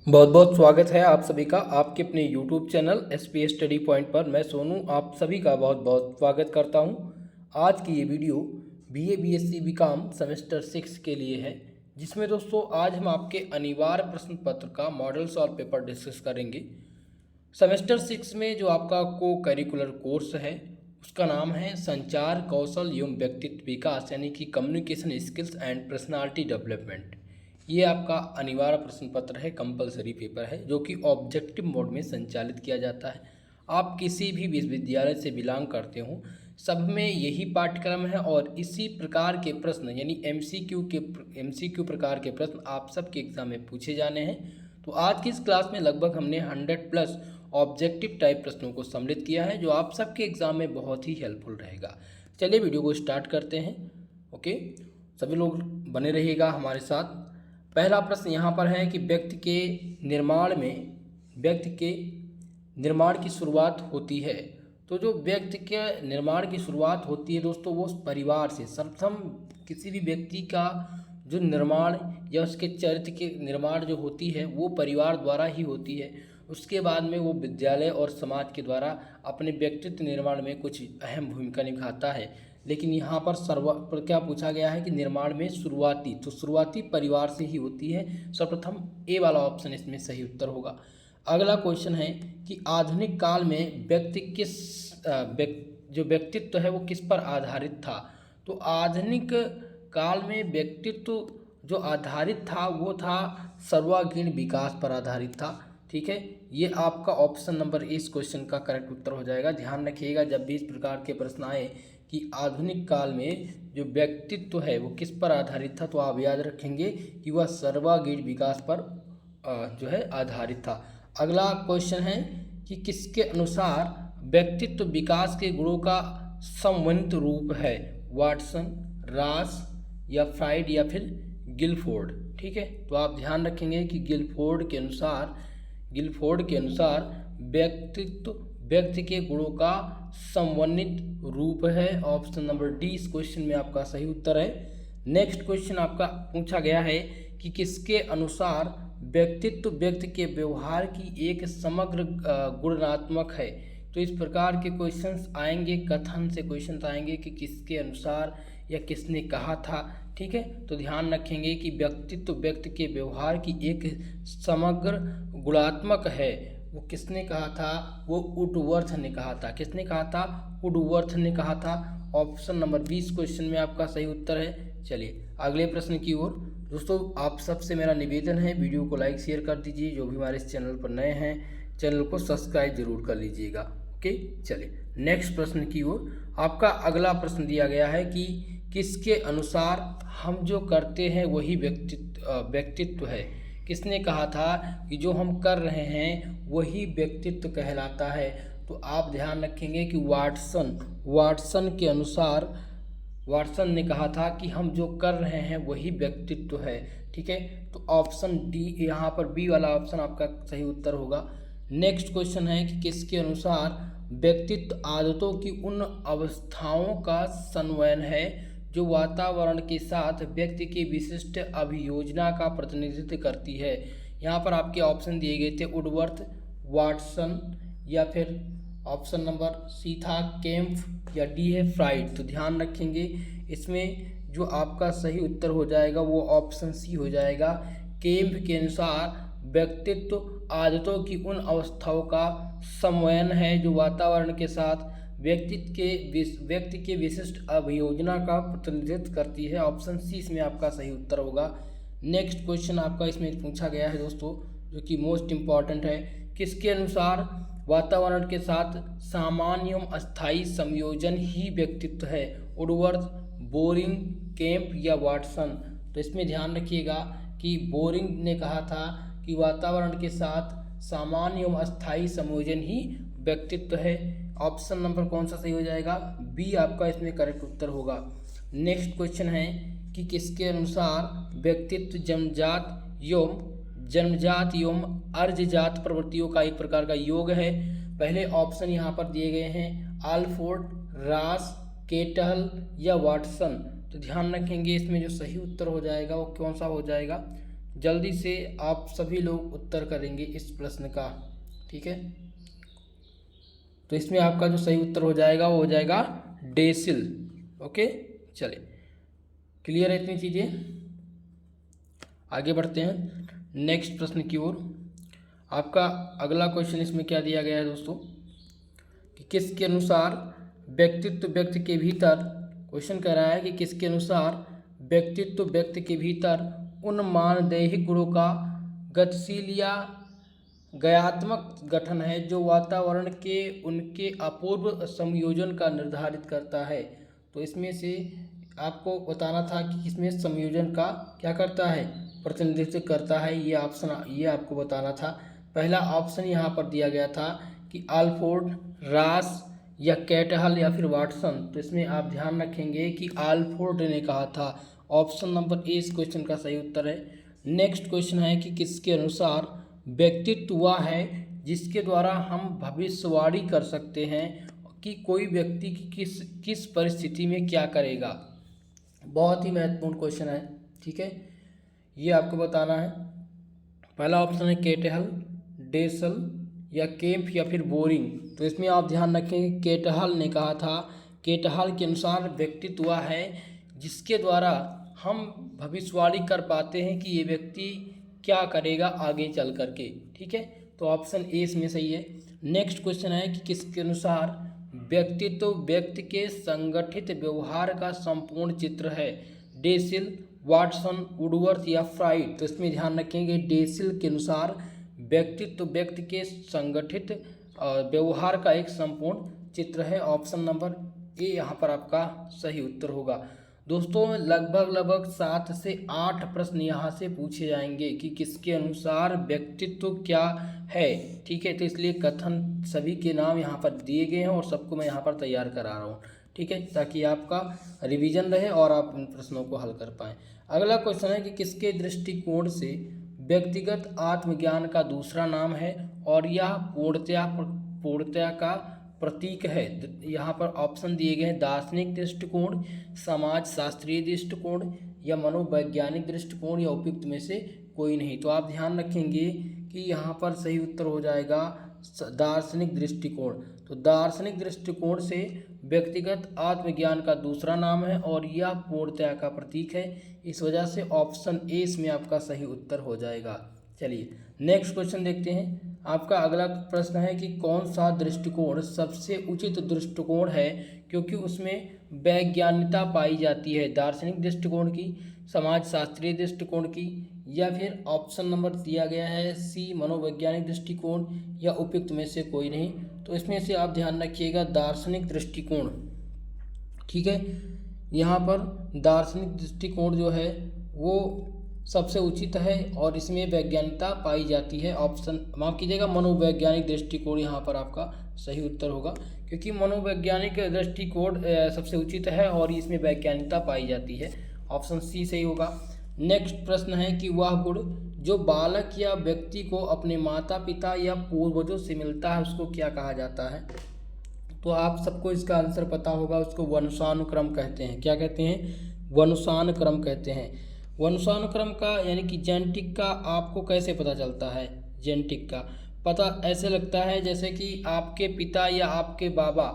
बहुत बहुत स्वागत है आप सभी का आपके अपने YouTube channel S study point पर। मैं सोनू आप सभी का बहुत बहुत स्वागत करता हूं। आज की ये video BA BSc BCom semester 6 के लिए है, जिसमें दोस्तों आज हम आपके अनिवार्य प्रश्न पत्र का मॉडल सॉल्व पेपर डिस्कस करेंगे। सेमेस्टर 6 में जो आपका को करिकुलर कोर्स है उसका नाम है संचार कौशल एवं व्यक्तित्व विकास, यानी कि communication skills and personality development. ये आपका अनिवार्य प्रश्न पत्र है, कंपलसरी पेपर है, जो कि ऑब्जेक्टिव मोड में संचालित किया जाता है। आप किसी भी विश्वविद्यालय से बिलोंग करते हो, सब में यही पाठ्यक्रम है और इसी प्रकार के प्रश्न यानी MCQ प्रकार के प्रश्न आप सबके एग्जाम में पूछे जाने हैं। तो आज की इस क्लास में लगभग हमने 100+ ऑब्जेक्टिव टाइप प्रश्नों को सम्मिलित किया है, जो आप सबके एग्जाम में बहुत ही हेल्पफुल रहेगा। चलिए वीडियो को स्टार्ट करते हैं। ओके, सभी लोग बने रहिएगा हमारे साथ। पहला प्रश्न यहाँ पर है कि व्यक्ति के निर्माण की शुरुआत होती है। तो जो व्यक्ति के निर्माण की शुरुआत होती है दोस्तों, वो परिवार से। सर्वप्रथम किसी भी व्यक्ति का जो निर्माण या उसके चरित्र के निर्माण जो होती है वो परिवार द्वारा ही होती है। उसके बाद में वो विद्यालय और समाज के द्वारा अपने व्यक्तित्व निर्माण में कुछ अहम भूमिका निभाता है। लेकिन यहाँ पर क्या पूछा गया है कि निर्माण में शुरुआती परिवार से ही होती है। सर्वप्रथम ए वाला ऑप्शन इसमें सही उत्तर होगा। अगला क्वेश्चन है कि आधुनिक काल में जो व्यक्तित्व है वो किस पर आधारित था। तो आधुनिक काल में व्यक्तित्व जो आधारित था वो था सर्वांगीण विकास पर आधारित था। ठीक है, ये आपका ऑप्शन नंबर इस क्वेश्चन का करेक्ट उत्तर हो जाएगा। ध्यान रखिएगा जब भी इस प्रकार के प्रश्न आए कि आधुनिक काल में जो व्यक्तित्व है वो किस पर आधारित था, तो आप याद रखेंगे कि वह सर्वांगीण विकास पर जो है आधारित था। अगला क्वेश्चन है कि किसके अनुसार व्यक्तित्व विकास के गुणों का समन्वित रूप है। वाटसन, रास या फ्राइड या फिर गिलफोर्ड। ठीक है, तो आप ध्यान रखेंगे कि गिलफोर्ड के अनुसार व्यक्ति के गुणों का समन्वित रूप है। ऑप्शन नंबर डी इस क्वेश्चन में आपका सही उत्तर है। नेक्स्ट क्वेश्चन आपका पूछा गया है कि किसके अनुसार व्यक्तित्व व्यक्ति के व्यवहार की एक समग्र गुणात्मक है। तो इस प्रकार के क्वेश्चंस आएंगे, कथन से क्वेश्चंस आएंगे कि किसके अनुसार या किसने कहा था। ठीक है, तो ध्यान रखेंगे कि व्यक्तित्व व्यक्ति के व्यवहार की एक समग्र गुणात्मक है। वो किसने कहा था? वो वुडवर्थ ने कहा था। किसने कहा था? वुडवर्थ ने कहा था। ऑप्शन नंबर 20 क्वेश्चन में आपका सही उत्तर है। चलिए अगले प्रश्न की ओर। दोस्तों आप सबसे मेरा निवेदन है, वीडियो को लाइक शेयर कर दीजिए। जो भी हमारे इस चैनल पर नए हैं चैनल को सब्सक्राइब जरूर कर लीजिएगा। ओके, चलिए नेक्स्ट प्रश्न की ओर। आपका अगला प्रश्न दिया गया है कि किसके अनुसार हम जो करते हैं वही व्यक्तित्व है। किसने कहा था कि जो हम कर रहे हैं वही व्यक्तित्व कहलाता है। तो आप ध्यान रखेंगे कि वाटसन ने कहा था कि हम जो कर रहे हैं वही व्यक्तित्व है। ठीक है, तो ऑप्शन डी यहाँ पर बी वाला ऑप्शन आपका सही उत्तर होगा। नेक्स्ट क्वेश्चन है कि किसके अनुसार व्यक्तित्व आदतों की उन अवस्थाओं का संवयन है जो वातावरण के साथ व्यक्ति की विशिष्ट अभियोजना का प्रतिनिधित्व करती है। यहाँ पर आपके ऑप्शन दिए गए थे वुडवर्थ, वाटसन या फिर ऑप्शन नंबर सी था केम्प या डी है फ्राइड। तो ध्यान रखेंगे इसमें जो आपका सही उत्तर हो जाएगा वो ऑप्शन सी हो जाएगा। केम्प के अनुसार व्यक्तित्व आदतों की उन अवस्थाओं का संवयन है जो वातावरण के साथ व्यक्ति के विशिष्ट अभियोजना का प्रतिनिधित्व करती है। ऑप्शन सी इसमें आपका सही उत्तर होगा। नेक्स्ट क्वेश्चन आपका इसमें पूछा गया है दोस्तों, जो कि मोस्ट इम्पॉर्टेंट है। किसके अनुसार वातावरण के साथ सामान्य एवं अस्थायी संयोजन ही व्यक्तित्व है। वुडवर्थ, बोरिंग, केम्प या वाटसन। तो इसमें ध्यान रखिएगा कि बोरिंग ने कहा था कि वातावरण के साथ सामान्य एवं अस्थायी संयोजन ही व्यक्तित्व है। ऑप्शन नंबर कौन सा सही हो जाएगा? बी आपका इसमें करेक्ट उत्तर होगा। नेक्स्ट क्वेश्चन है कि किसके अनुसार व्यक्तित्व जन्मजात एवं अर्जजात प्रवृत्तियों का एक प्रकार का योग है। पहले ऑप्शन यहाँ पर दिए गए हैं आल्फोर्ड, रास, केटल या वाटसन। तो ध्यान रखेंगे इसमें जो सही उत्तर हो जाएगा वो कौन सा हो जाएगा? जल्दी से आप सभी लोग उत्तर करेंगे इस प्रश्न का, ठीक है। तो इसमें आपका जो सही उत्तर हो जाएगा वो हो जाएगा डेसिल। ओके, चलिए, क्लियर है इतनी चीज़ें। आगे बढ़ते हैं नेक्स्ट प्रश्न की ओर। आपका अगला क्वेश्चन इसमें क्या दिया गया है दोस्तों कि किसके अनुसार व्यक्तित्व व्यक्ति के भीतर, क्वेश्चन कह रहा है कि किसके अनुसार व्यक्तित्व व्यक्ति के भीतर उन मानदेहिक गुणों का गतिशील या गयात्मक गठन है जो वातावरण के उनके अपूर्व संयोजन का निर्धारित करता है। तो इसमें से आपको बताना था कि किसमें संयोजन का क्या करता है, प्रतिनिधित्व करता है। ये ऑप्शन ये आपको बताना था। पहला ऑप्शन यहाँ पर दिया गया था कि आल्फोर्ड, रास या कैटहल या फिर वाटसन। तो इसमें आप ध्यान रखेंगे कि आल्फोर्ड ने कहा था। ऑप्शन नंबर ए इस क्वेश्चन का सही उत्तर है। नेक्स्ट क्वेश्चन है कि किसके अनुसार व्यक्तित्व वह है जिसके द्वारा हम भविष्यवाणी कर सकते हैं कि कोई व्यक्ति की किस परिस्थिति में क्या करेगा। बहुत ही महत्वपूर्ण क्वेश्चन है, ठीक है, ये आपको बताना है। पहला ऑप्शन है केटहल, डेसल या केम्प या फिर बोरिंग। तो इसमें आप ध्यान रखें केटहल ने कहा था। केटहल के अनुसार व्यक्तित्व वह है जिसके द्वारा हम भविष्यवाणी कर पाते हैं कि ये व्यक्ति क्या करेगा आगे चल करके, ठीक है। तो ऑप्शन ए इसमें सही है। नेक्स्ट क्वेश्चन है कि किसके अनुसार व्यक्तित्व व्यक्ति के संगठित व्यवहार का संपूर्ण चित्र है। डेसिल, वाटसन, वुडवर्थ या फ्राइड। तो इसमें ध्यान रखेंगे डेसिल के अनुसार व्यक्तित्व व्यक्ति के संगठित व्यवहार का एक संपूर्ण चित्र है। ऑप्शन नंबर ए यहाँ पर आपका सही उत्तर होगा। दोस्तों लगभग 7 से 8 प्रश्न यहाँ से पूछे जाएंगे कि किसके अनुसार व्यक्तित्व क्या है, ठीक है। तो इसलिए कथन सभी के नाम यहाँ पर दिए गए हैं और सबको मैं यहाँ पर तैयार करा रहा हूँ, ठीक है, ताकि आपका रिवीजन रहे और आप इन प्रश्नों को हल कर पाएँ। अगला क्वेश्चन है कि किसके दृष्टिकोण से व्यक्तिगत आत्मज्ञान का दूसरा नाम है और यह पूर्णतया का प्रतीक है। यहाँ पर ऑप्शन दिए गए हैं दार्शनिक दृष्टिकोण, समाज शास्त्रीय दृष्टिकोण या मनोवैज्ञानिक दृष्टिकोण या उपयुक्त में से कोई नहीं। तो आप ध्यान रखेंगे कि यहाँ पर सही उत्तर हो जाएगा दार्शनिक दृष्टिकोण। तो दार्शनिक दृष्टिकोण से व्यक्तिगत आत्मज्ञान का दूसरा नाम है और यह पूर्णतया का प्रतीक है। इस वजह से ऑप्शन ए इसमें आपका सही उत्तर हो जाएगा। चलिए नेक्स्ट क्वेश्चन देखते हैं। आपका अगला प्रश्न है कि कौन सा दृष्टिकोण सबसे उचित दृष्टिकोण है क्योंकि उसमें वैज्ञानिकता पाई जाती है। दार्शनिक दृष्टिकोण की, समाज शास्त्रीय दृष्टिकोण की या फिर ऑप्शन नंबर दिया गया है सी मनोवैज्ञानिक दृष्टिकोण या उपयुक्त में से कोई नहीं। तो इसमें से आप ध्यान रखिएगा दार्शनिक दृष्टिकोण, ठीक है। यहाँ पर दार्शनिक दृष्टिकोण जो है वो सबसे उचित है और इसमें वैज्ञानिकता पाई जाती है। ऑप्शन माफ कीजिएगा मनोवैज्ञानिक दृष्टिकोण यहाँ पर आपका सही उत्तर होगा क्योंकि मनोवैज्ञानिक दृष्टिकोण सबसे उचित है और इसमें वैज्ञानिकता पाई जाती है। ऑप्शन सी सही होगा। नेक्स्ट प्रश्न है कि वह गुण जो बालक या व्यक्ति को अपने माता पिता या पूर्वजों से मिलता है उसको क्या कहा जाता है। तो आप सबको इसका आंसर पता होगा, उसको वंशानुक्रम कहते हैं। क्या कहते हैं? वंशानुक्रम कहते हैं। वंशानुक्रम का यानी कि जेनेटिक का आपको कैसे पता चलता है? जेनेटिक का पता ऐसे लगता है जैसे कि आपके पिता या आपके बाबा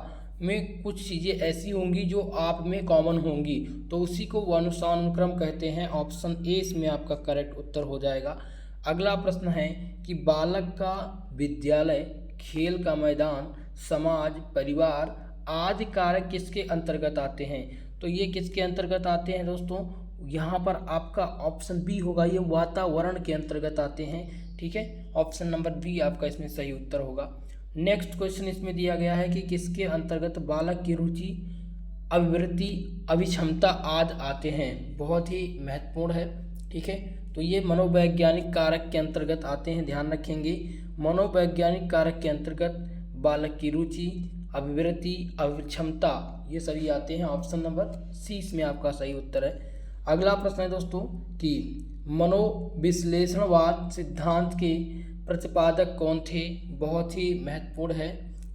में कुछ चीज़ें ऐसी होंगी जो आप में कॉमन होंगी, तो उसी को वंशानुक्रम कहते हैं। ऑप्शन ए इसमें आपका करेक्ट उत्तर हो जाएगा। अगला प्रश्न है कि बालक का विद्यालय, खेल का मैदान, समाज, परिवार आदि कारक किसके अंतर्गत आते हैं? तो ये किसके अंतर्गत आते हैं दोस्तों? यहाँ पर आपका ऑप्शन बी होगा, ये वातावरण के अंतर्गत आते हैं। ठीक है, ऑप्शन नंबर बी आपका इसमें सही उत्तर होगा। नेक्स्ट क्वेश्चन इसमें दिया गया है कि किसके अंतर्गत बालक की रुचि, अभिवृत्ति, अभिक्षमता आदि आते हैं। बहुत ही महत्वपूर्ण है। ठीक है, तो ये मनोवैज्ञानिक कारक के अंतर्गत आते हैं, ध्यान रखेंगे। मनोवैज्ञानिक कारक के अंतर्गत बालक की रुचि, अभिवृत्ति, अभिक्षमता ये सभी आते हैं। ऑप्शन नंबर सी इसमें आपका सही उत्तर है। अगला प्रश्न है दोस्तों कि मनोविश्लेषणवाद सिद्धांत के प्रतिपादक कौन थे? बहुत ही महत्वपूर्ण है।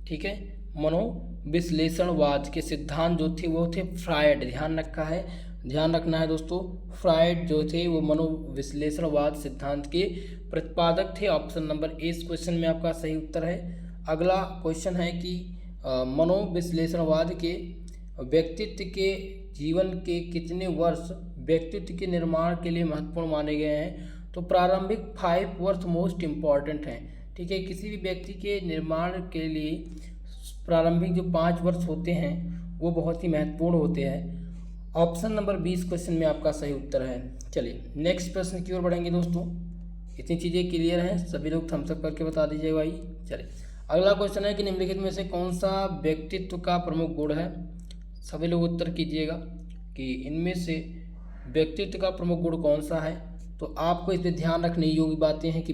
ठीक है, मनोविश्लेषणवाद के सिद्धांत जो थे वो थे फ्रायड, ध्यान रखा है। ध्यान रखना है दोस्तों। फ्राइड जो थे वो मनोविश्लेषणवाद सिद्धांत के प्रतिपादक थे। ऑप्शन नंबर ए इस क्वेश्चन में आपका सही उत्तर है। अगला क्वेश्चन है कि मनोविश्लेषणवाद के व्यक्तित्व के जीवन के कितने वर्ष व्यक्तित्व के निर्माण के लिए महत्वपूर्ण माने गए हैं? तो प्रारंभिक 5 वर्ष मोस्ट इम्पॉर्टेंट हैं। ठीक है, किसी भी व्यक्ति के निर्माण के लिए प्रारंभिक जो 5 वर्ष होते हैं वो बहुत ही महत्वपूर्ण होते हैं। ऑप्शन नंबर 20 क्वेश्चन में आपका सही उत्तर है। चलिए नेक्स्ट प्रश्न की ओर बढ़ेंगे दोस्तों। इतनी चीज़ें क्लियर हैं, सभी लोग थम्स अप करके बता दीजिए भाई। चलिए अगला क्वेश्चन है कि निम्नलिखित में से कौन सा व्यक्तित्व का प्रमुख गुण है? सभी लोग उत्तर कीजिएगा कि इनमें से व्यक्तित्व का प्रमुख गुण कौन सा है। तो आपको इस पर ध्यान रखने योग्य बातें हैं कि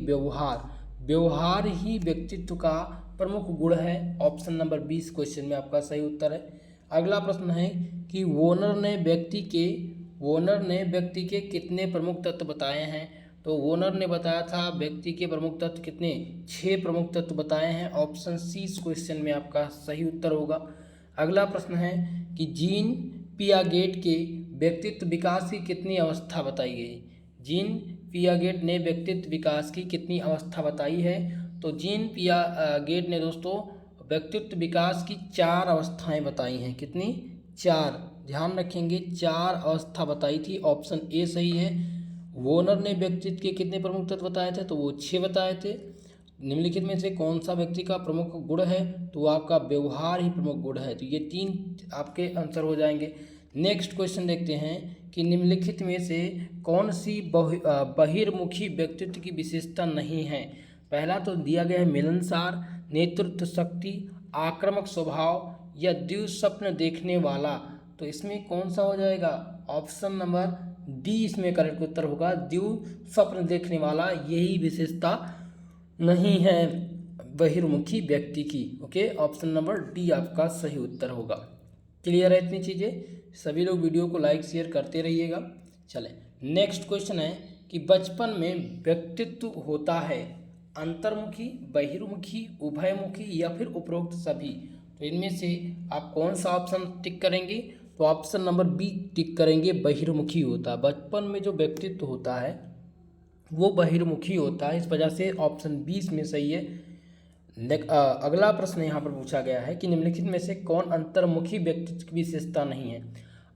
व्यवहार ही व्यक्तित्व का प्रमुख गुण है। ऑप्शन नंबर 20 क्वेश्चन में आपका सही उत्तर है। अगला प्रश्न है कि वोनर ने व्यक्ति के कितने प्रमुख तत्व बताए हैं? तो वोनर ने बताया था व्यक्ति के प्रमुख तत्व कितने? 6 प्रमुख तत्व बताए हैं। ऑप्शन सी इस क्वेश्चन में आपका सही उत्तर होगा। अगला प्रश्न है कि जीन पियागेट के व्यक्तित्व विकास की कितनी अवस्था बताई गई? जीन पियागेट ने व्यक्तित्व विकास की कितनी अवस्था बताई है? तो जीन पियागेट ने दोस्तों व्यक्तित्व विकास की 4 अवस्थाएं बताई हैं। कितनी? 4। ध्यान रखेंगे 4 अवस्था बताई थी। ऑप्शन ए सही है। वोनर ने व्यक्तित्व के कितने प्रमुख तत्व बताए थे? तो वो 6 बताए थे। निम्नलिखित में से कौन सा व्यक्ति का प्रमुख गुण है? तो आपका व्यवहार ही प्रमुख गुण है। तो ये 3 आपके आंसर हो जाएंगे। नेक्स्ट क्वेश्चन देखते हैं कि निम्नलिखित में से कौन सी बहिर्मुखी व्यक्तित्व की विशेषता नहीं है? पहला तो दिया गया है मिलनसार, नेतृत्व शक्ति, आक्रामक स्वभाव या द्युस्वप्न देखने वाला। तो इसमें कौन सा हो जाएगा? ऑप्शन नंबर डी इसमें करेक्ट उत्तर होगा। द्युस्वप्न देखने वाला यही विशेषता नहीं है बहिर्मुखी व्यक्ति की। ओके, ऑप्शन नंबर डी आपका सही उत्तर होगा। क्लियर है इतनी चीज़ें? सभी लोग वीडियो को लाइक शेयर करते रहिएगा। चलें नेक्स्ट क्वेश्चन है कि बचपन में व्यक्तित्व होता है अंतर्मुखी, बहिर्मुखी, उभयमुखी या फिर उपरोक्त सभी। तो इनमें से आप कौन सा ऑप्शन टिक करेंगे? तो ऑप्शन नंबर बी टिक करेंगे, बहिर्मुखी होता है। बचपन में जो व्यक्तित्व होता है वो बहिर्मुखी होता है। इस वजह से ऑप्शन 20 में सही है। अगला प्रश्न यहाँ पर पूछा गया है कि निम्नलिखित में से कौन अंतर्मुखी व्यक्तित्व की विशेषता नहीं है?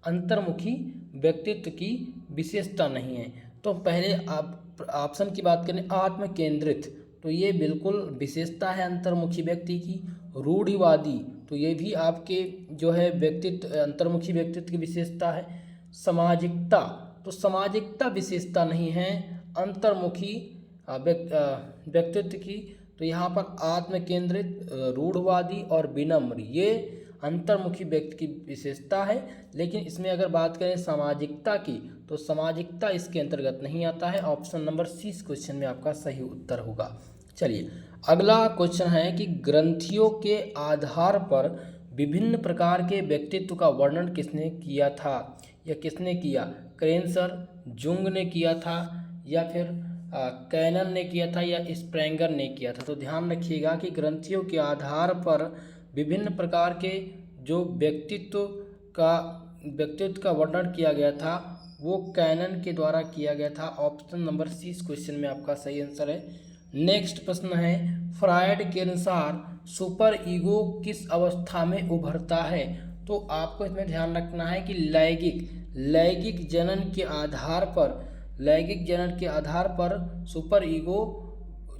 अंतर्मुखी व्यक्तित्व की विशेषता नहीं है। तो पहले आप ऑप्शन की बात करें, आत्म केंद्रित, तो ये बिल्कुल विशेषता है अंतर्मुखी व्यक्ति की। रूढ़िवादी, तो ये भी आपके जो है व्यक्तित्व अंतर्मुखी व्यक्तित्व की विशेषता है। सामाजिकता, तो सामाजिकता विशेषता नहीं है अंतर्मुखी व्यक्तित्व की। तो यहाँ पर आत्म केंद्रित, रूढ़वादी और विनम्र ये अंतर्मुखी व्यक्ति की विशेषता है। लेकिन इसमें अगर बात करें सामाजिकता की, तो सामाजिकता इसके अंतर्गत नहीं आता है। ऑप्शन नंबर सी इस क्वेश्चन में आपका सही उत्तर होगा। चलिए अगला क्वेश्चन है कि ग्रंथियों के आधार पर विभिन्न प्रकार के व्यक्तित्व का वर्णन किसने किया था या किसने किया? क्रेन्सर, जुंग ने किया था या फिर कैनन ने किया था या स्प्रेंगर ने किया था? तो ध्यान रखिएगा कि ग्रंथियों के आधार पर विभिन्न प्रकार के जो व्यक्तित्व का वर्णन किया गया था वो कैनन के द्वारा किया गया था। ऑप्शन नंबर सी इस क्वेश्चन में आपका सही आंसर है। नेक्स्ट प्रश्न है, फ्रायड के अनुसार सुपर ईगो किस अवस्था में उभरता है? तो आपको इसमें ध्यान रखना है कि लैंगिक जनन के आधार पर सुपर ईगो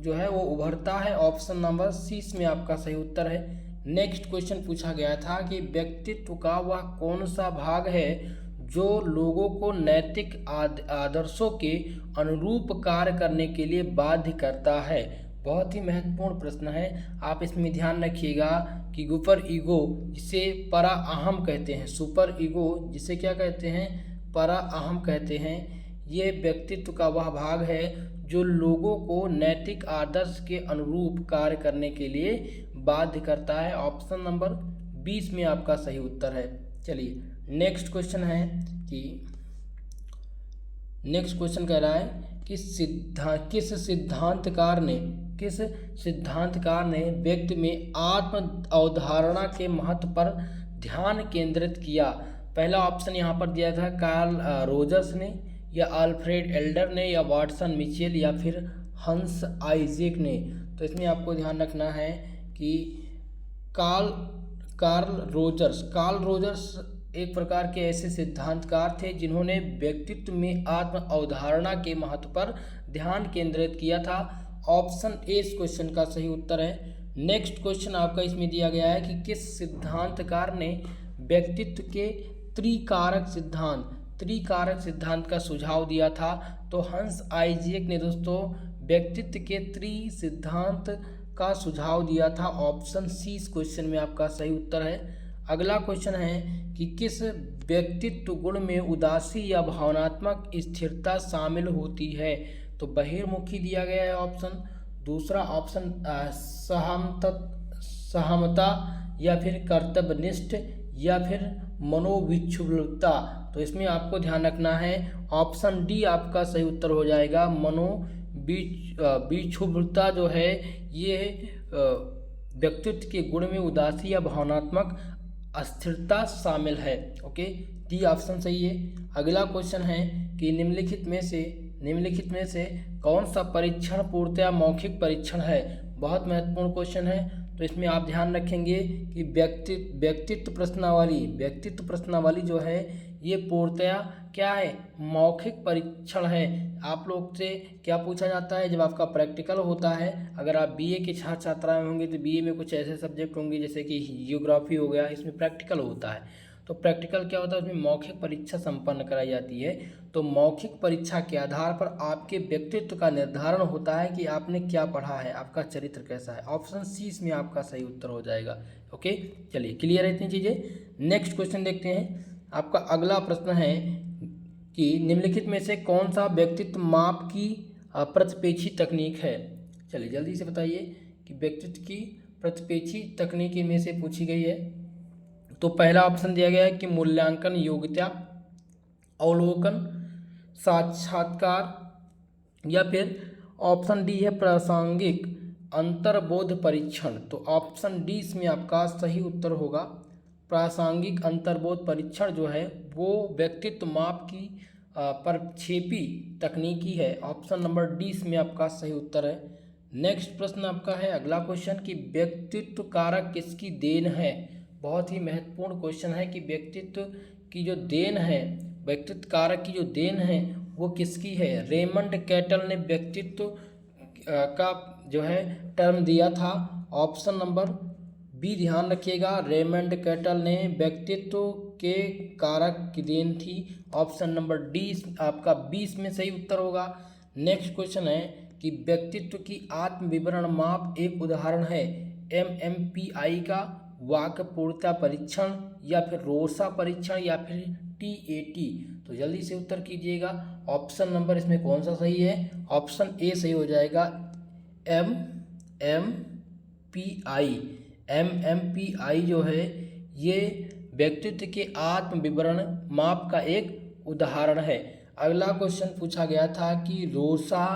जो है वो उभरता है। ऑप्शन नंबर सी में आपका सही उत्तर है। नेक्स्ट क्वेश्चन पूछा गया था कि व्यक्तित्व का वह कौन सा भाग है जो लोगों को नैतिक आदर्शों के अनुरूप कार्य करने के लिए बाध्य करता है? बहुत ही महत्वपूर्ण प्रश्न है। आप इसमें ध्यान रखिएगा कि सुपर ईगो जिसे परा अहम कहते हैं, सुपर ईगो जिसे क्या कहते हैं? परा अहम कहते हैं। ये व्यक्तित्व का वह भाग है जो लोगों को नैतिक आदर्श के अनुरूप कार्य करने के लिए बाध्य करता है। ऑप्शन नंबर 20 में आपका सही उत्तर है। चलिए नेक्स्ट क्वेश्चन कह रहा है कि किस सिद्धांतकार ने व्यक्ति में आत्म अवधारणा के महत्व पर ध्यान केंद्रित किया? पहला ऑप्शन यहाँ पर दिया था कार्ल रोजर्स ने, या अल्फ्रेड एल्डर ने, या वाटसन मिचेल, या फिर हंस आइजेक ने। तो इसमें आपको ध्यान रखना है कि कार्ल रोजर्स एक प्रकार के ऐसे सिद्धांतकार थे जिन्होंने व्यक्तित्व में आत्म अवधारणा के महत्व पर ध्यान केंद्रित किया था। ऑप्शन ए इस क्वेश्चन का सही उत्तर है। नेक्स्ट क्वेश्चन आपका इसमें दिया गया है कि किस सिद्धांतकार ने व्यक्तित्व के त्रिकारक सिद्धांत का सुझाव दिया था। तो हंस आइजेक ने दोस्तों व्यक्तित्व के सिद्धांत का सुझाव दिया था। ऑप्शन सी इस क्वेश्चन में आपका सही उत्तर है। अगला क्वेश्चन है कि किस व्यक्तित्व गुण में उदासी या भावनात्मक स्थिरता शामिल होती है। तो बहिर्मुखी दिया गया है ऑप्शन। दूसरा ऑप्शन सहमता, या फिर कर्तव्यनिष्ठ, या फिर मनोविक्षुब्धता। तो इसमें आपको ध्यान रखना है ऑप्शन डी आपका सही उत्तर हो जाएगा। विक्षुब्धता जो है ये व्यक्तित्व के गुण में उदासी या भावनात्मक अस्थिरता शामिल है। ओके, डी ऑप्शन सही है। अगला क्वेश्चन है कि निम्नलिखित में से कौन सा परीक्षण पूर्णतया मौखिक परीक्षण है। बहुत महत्वपूर्ण क्वेश्चन है। तो इसमें आप ध्यान रखेंगे कि व्यक्तित्व प्रश्नावली जो है ये पूर्णतया क्या है, मौखिक परीक्षण है। आप लोग से क्या पूछा जाता है जब आपका प्रैक्टिकल होता है। अगर आप बीए के छात्र छात्राएं होंगे तो बीए में कुछ ऐसे सब्जेक्ट होंगे जैसे कि जियोग्राफी हो गया, इसमें प्रैक्टिकल होता है। तो प्रैक्टिकल क्या होता है, उसमें मौखिक परीक्षा संपन्न कराई जाती है। तो मौखिक परीक्षा के आधार पर आपके व्यक्तित्व का निर्धारण होता है कि आपने क्या पढ़ा है, आपका चरित्र कैसा है। ऑप्शन सी इसमें आपका सही उत्तर हो जाएगा। ओके, चलिए क्लियर है इतनी चीज़ें। नेक्स्ट क्वेश्चन देखते हैं। आपका अगला प्रश्न है कि निम्नलिखित में से कौन सा व्यक्तित्व माप की प्रतिपेक्षी तकनीक है। चलिए जल्दी से बताइए कि व्यक्तित्व की प्रतिपेक्षी तकनीक में से पूछी गई है। तो पहला ऑप्शन दिया गया है कि मूल्यांकन, योग्यता, अवलोकन, साक्षात्कार, या फिर ऑप्शन डी है प्रासंगिक अंतर्बोध परीक्षण। तो ऑप्शन डी इसमें आपका सही उत्तर होगा। प्रासंगिक अंतर्बोध परीक्षण जो है वो व्यक्तित्व माप की प्रक्षेपी तकनीकी है। ऑप्शन नंबर डी इसमें आपका सही उत्तर है। नेक्स्ट प्रश्न आपका है अगला क्वेश्चन कि व्यक्तित्व कारक किसकी देन है। बहुत ही महत्वपूर्ण क्वेश्चन है कि व्यक्तित्व की जो देन है, व्यक्तित्व कारक की जो देन है वो किसकी है। रेमंड कैटल ने व्यक्तित्व का जो है टर्म दिया था। ऑप्शन नंबर बी ध्यान रखिएगा, रेमंड कैटल ने व्यक्तित्व के कारक की देन थी। ऑप्शन नंबर डी आपका 20 में सही उत्तर होगा। नेक्स्ट क्वेश्चन है कि व्यक्तित्व की आत्म विवरण माप एक उदाहरण है। MMPI का वाक्य पूर्णता परीक्षण, या फिर रोसा परीक्षण, या फिर TAT। तो जल्दी से उत्तर कीजिएगा। ऑप्शन नंबर इसमें कौन सा सही है। ऑप्शन ए सही हो जाएगा, MMPI जो है ये व्यक्तित्व के आत्म विवरण माप का एक उदाहरण है। अगला क्वेश्चन पूछा गया था कि रोसा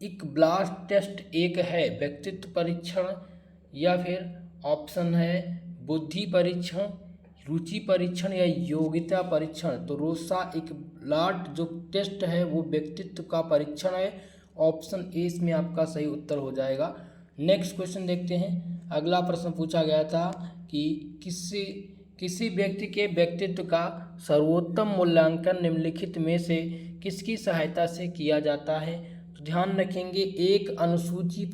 इकब्लास टेस्ट एक है व्यक्तित्व परीक्षण, या फिर ऑप्शन है बुद्धि परीक्षण, रुचि परीक्षण, या योग्यता परीक्षण। तो रोसा इकब्लाट जो टेस्ट है वो व्यक्तित्व का परीक्षण है। ऑप्शन ए इसमें आपका सही उत्तर हो जाएगा। नेक्स्ट क्वेश्चन देखते हैं। अगला प्रश्न पूछा गया था कि किसी व्यक्ति के व्यक्तित्व का सर्वोत्तम मूल्यांकन निम्नलिखित में से किसकी सहायता से किया जाता है। तो ध्यान रखेंगे एक अनुसूची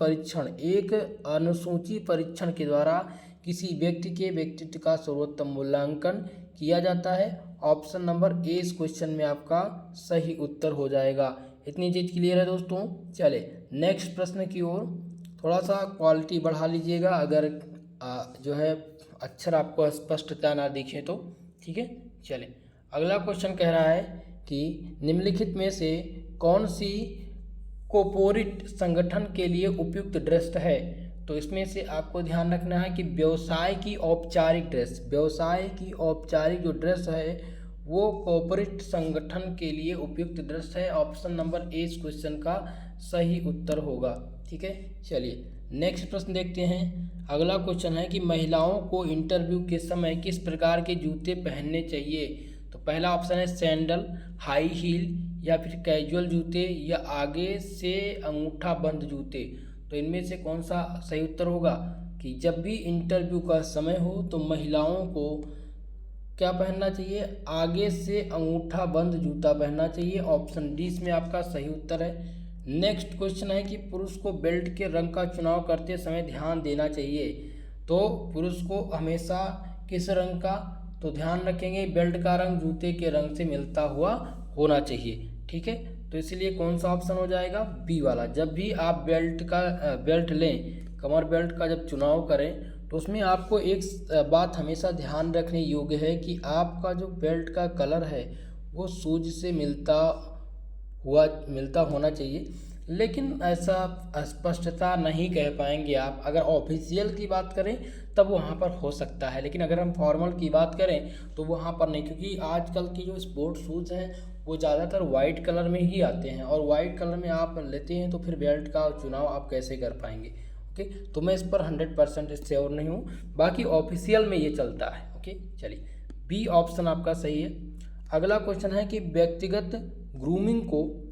परीक्षण के द्वारा किसी व्यक्ति के व्यक्तित्व का सर्वोत्तम मूल्यांकन किया जाता है। ऑप्शन नंबर ए इस क्वेश्चन में आपका सही उत्तर हो जाएगा। इतनी चीज़ क्लियर है दोस्तों। चले नेक्स्ट प्रश्न की ओर थोड़ा सा क्वालिटी बढ़ा लीजिएगा अगर जो है अक्षर आपको स्पष्टता ना दिखे तो, ठीक है। चले अगला क्वेश्चन कह रहा है कि निम्नलिखित में से कौन सी कॉर्पोरेट संगठन के लिए उपयुक्त ड्रेस है। तो इसमें से आपको ध्यान रखना है कि व्यवसाय की औपचारिक जो ड्रेस है वो कॉर्पोरेट संगठन के लिए उपयुक्त ड्रेस है। ऑप्शन नंबर ए इस क्वेश्चन का सही उत्तर होगा, ठीक है। चलिए नेक्स्ट प्रश्न देखते हैं। अगला क्वेश्चन है कि महिलाओं को इंटरव्यू के समय किस प्रकार के जूते पहनने चाहिए। तो पहला ऑप्शन है सैंडल, हाई हील या फिर कैजुअल जूते या आगे से अंगूठा बंद जूते। तो इनमें से कौन सा सही उत्तर होगा कि जब भी इंटरव्यू का समय हो तो महिलाओं को क्या पहनना चाहिए, आगे से अंगूठा बंद जूता पहनना चाहिए। ऑप्शन डी इसमें आपका सही उत्तर है। नेक्स्ट क्वेश्चन है कि पुरुष को बेल्ट के रंग का चुनाव करते समय ध्यान देना चाहिए। तो पुरुष को हमेशा किस रंग का, तो ध्यान रखेंगे बेल्ट का रंग जूते के रंग से मिलता हुआ होना चाहिए। ठीक है, तो इसलिए कौन सा ऑप्शन हो जाएगा, बी वाला। जब भी आप बेल्ट लें, कमर बेल्ट का जब चुनाव करें तो उसमें आपको एक बात हमेशा ध्यान रखने योग्य है कि आपका जो बेल्ट का कलर है वो शूज से मिलता होना चाहिए। लेकिन ऐसा स्पष्टता नहीं कह पाएंगे आप। अगर ऑफिशियल की बात करें तब वहाँ पर हो सकता है, लेकिन अगर हम फॉर्मल की बात करें तो वहाँ पर नहीं, क्योंकि आजकल की जो स्पोर्ट शूज़ हैं वो ज़्यादातर वाइट कलर में ही आते हैं, और वाइट कलर में आप लेते हैं तो फिर बेल्ट का चुनाव आप कैसे कर पाएंगे। ओके, तो मैं इस पर 100% श्योर नहीं हूँ, बाकी ऑफिशियल में ये चलता है। ओके, चलिए बी ऑप्शन आपका सही है। अगला क्वेश्चन है कि व्यक्तिगत ग्रूमिंग को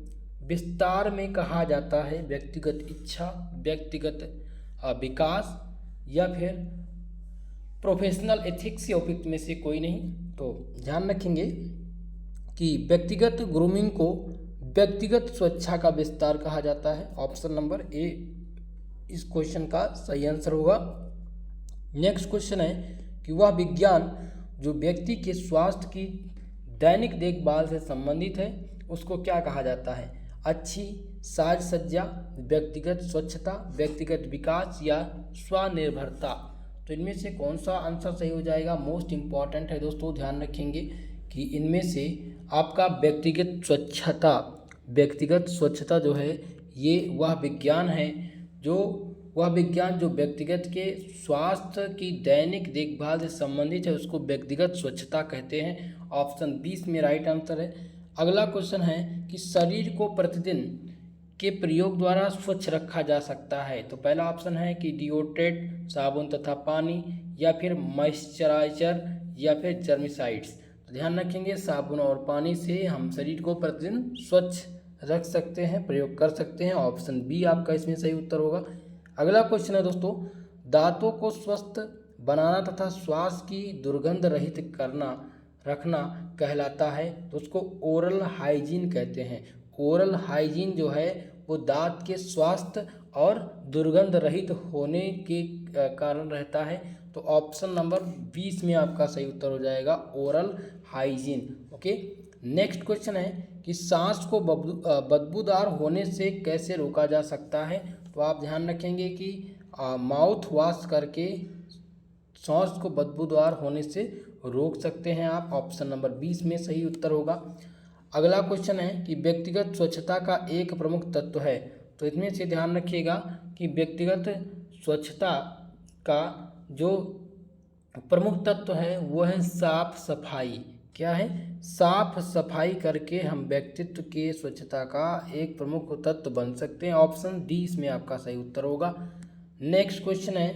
विस्तार में कहा जाता है व्यक्तिगत इच्छा, व्यक्तिगत विकास या फिर प्रोफेशनल एथिक्स या उपयुक्त में से कोई नहीं। तो ध्यान रखेंगे कि व्यक्तिगत ग्रूमिंग को व्यक्तिगत स्वेच्छा का विस्तार कहा जाता है। ऑप्शन नंबर ए इस क्वेश्चन का सही आंसर होगा। नेक्स्ट क्वेश्चन है कि वह विज्ञान जो व्यक्ति के स्वास्थ्य की दैनिक देखभाल से संबंधित है उसको क्या कहा जाता है, अच्छी साज सज्जा, व्यक्तिगत स्वच्छता, व्यक्तिगत विकास या स्वनिर्भरता। तो इनमें से कौन सा आंसर सही हो जाएगा, मोस्ट इम्पॉर्टेंट है दोस्तों, ध्यान रखेंगे कि इनमें से आपका व्यक्तिगत स्वच्छता जो है ये वह विज्ञान है जो व्यक्तिगत के स्वास्थ्य की दैनिक देखभाल से संबंधित है उसको व्यक्तिगत स्वच्छता कहते हैं। ऑप्शन 20 में राइट आंसर है। अगला क्वेश्चन है कि शरीर को प्रतिदिन के प्रयोग द्वारा स्वच्छ रखा जा सकता है। तो पहला ऑप्शन है कि डिओड्रेंट, साबुन तथा पानी, या फिर मॉइस्चराइजर या फिर जर्मिसाइड्स। तो ध्यान रखेंगे साबुन और पानी से हम शरीर को प्रतिदिन स्वच्छ रख सकते हैं, प्रयोग कर सकते हैं। ऑप्शन बी आपका इसमें सही उत्तर होगा। अगला क्वेश्चन है दोस्तों, दांतों को स्वस्थ बनाना तथा श्वास की दुर्गंध रहित रखना कहलाता है, तो उसको ओरल हाइजीन कहते हैं। ओरल हाइजीन जो है वो दांत के स्वास्थ्य और दुर्गंध रहित होने के कारण रहता है। तो ऑप्शन नंबर 20 में आपका सही उत्तर हो जाएगा, oral hygiene. Okay, next question है कि सांस को बदबूदार होने से कैसे रोका जा सकता है। तो आप ध्यान रखेंगे कि माउथ वॉश करके सांस को बदबूदार होने से रोक सकते हैं आप। ऑप्शन नंबर 20 में सही उत्तर होगा। अगला क्वेश्चन है कि व्यक्तिगत स्वच्छता का एक प्रमुख तत्व है। तो इसमें से ध्यान रखिएगा कि व्यक्तिगत स्वच्छता का जो प्रमुख तत्व है वो है साफ सफाई। क्या है, साफ सफाई करके हम व्यक्तित्व के स्वच्छता का एक प्रमुख तत्व बन सकते हैं। ऑप्शन डी इसमें आपका सही उत्तर होगा। नेक्स्ट क्वेश्चन है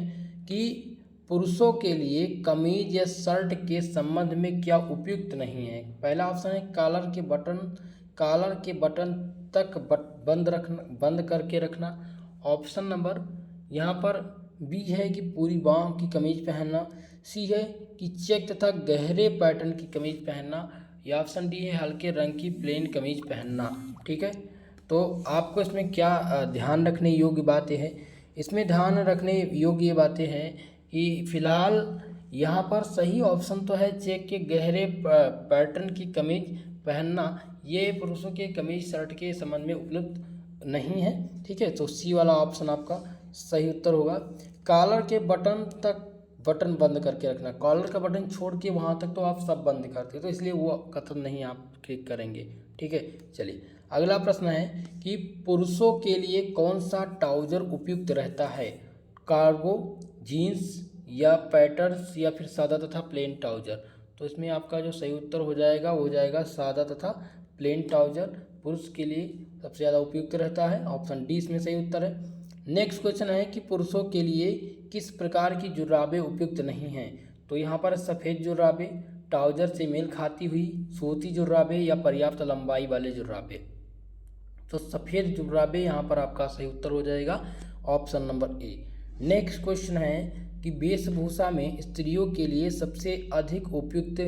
कि पुरुषों के लिए कमीज या शर्ट के संबंध में क्या उपयुक्त नहीं है। पहला ऑप्शन है कॉलर के बटन तक बंद करके रखना। ऑप्शन नंबर यहाँ पर बी है कि पूरी बाँह की कमीज पहनना। सी है कि चेक तथा गहरे पैटर्न की कमीज पहनना, या ऑप्शन डी है हल्के रंग की प्लेन कमीज पहनना। ठीक है, तो आपको इसमें क्या ध्यान रखने योग्य बातें हैं। इसमें ध्यान रखने योग्य ये बातें हैं कि फिलहाल यहाँ पर सही ऑप्शन तो है चेक के गहरे पैटर्न की कमीज पहनना, ये पुरुषों के कमीज शर्ट के संबंध में उपलब्ध नहीं है। ठीक है, तो सी वाला ऑप्शन आपका सही उत्तर होगा। कॉलर के बटन बंद करके रखना, कॉलर का बटन छोड़ के वहाँ तक तो आप सब बंद करते हैं, तो इसलिए वो कथन नहीं आप क्लिक करेंगे। ठीक है, चलिए अगला प्रश्न है कि पुरुषों के लिए कौन सा ट्राउजर उपयुक्त रहता है, कार्गो, जीन्स या पैटर्न्स या फिर सादा तथा प्लेन ट्राउजर। तो इसमें आपका जो सही उत्तर हो जाएगा वो हो जाएगा सादा तथा प्लेन ट्राउजर पुरुष के लिए सबसे ज़्यादा उपयुक्त रहता है। ऑप्शन डी इसमें सही उत्तर है। नेक्स्ट क्वेश्चन है कि पुरुषों के लिए किस प्रकार की जुराबें उपयुक्त नहीं हैं। तो यहाँ पर सफ़ेद जुराबें, ट्राउजर से मेल खाती हुई, सूती जुर्राबे या पर्याप्त लंबाई वाले जुर्राबे। तो सफ़ेद जुर्राबे यहाँ पर आपका सही उत्तर हो जाएगा, option number A. Next question है कि वेशभूषा में स्त्रियों के लिए सबसे अधिक उपयुक्त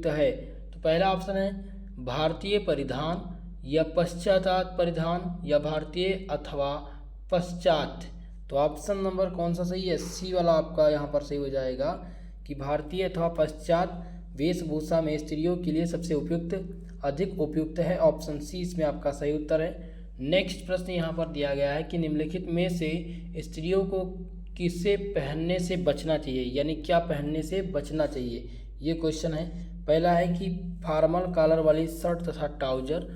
है। तो पहला ऑप्शन है भारतीय परिधान या पश्चात परिधान या भारतीय अथवा पश्चात। तो ऑप्शन नंबर कौन सा सही है, सी वाला आपका यहाँ पर सही हो जाएगा कि भारतीय अथवा पश्चात वेशभूषा में स्त्रियों के लिए सबसे अधिक उपयुक्त है। ऑप्शन सी इसमें आपका सही उत्तर है। नेक्स्ट प्रश्न यहाँ पर दिया गया है कि निम्नलिखित में से स्त्रियों को किसे पहनने से बचना चाहिए, यानी क्या पहनने से बचना चाहिए, ये क्वेश्चन है। पहला है कि फॉर्मल कॉलर वाली शर्ट तथा ट्राउजर,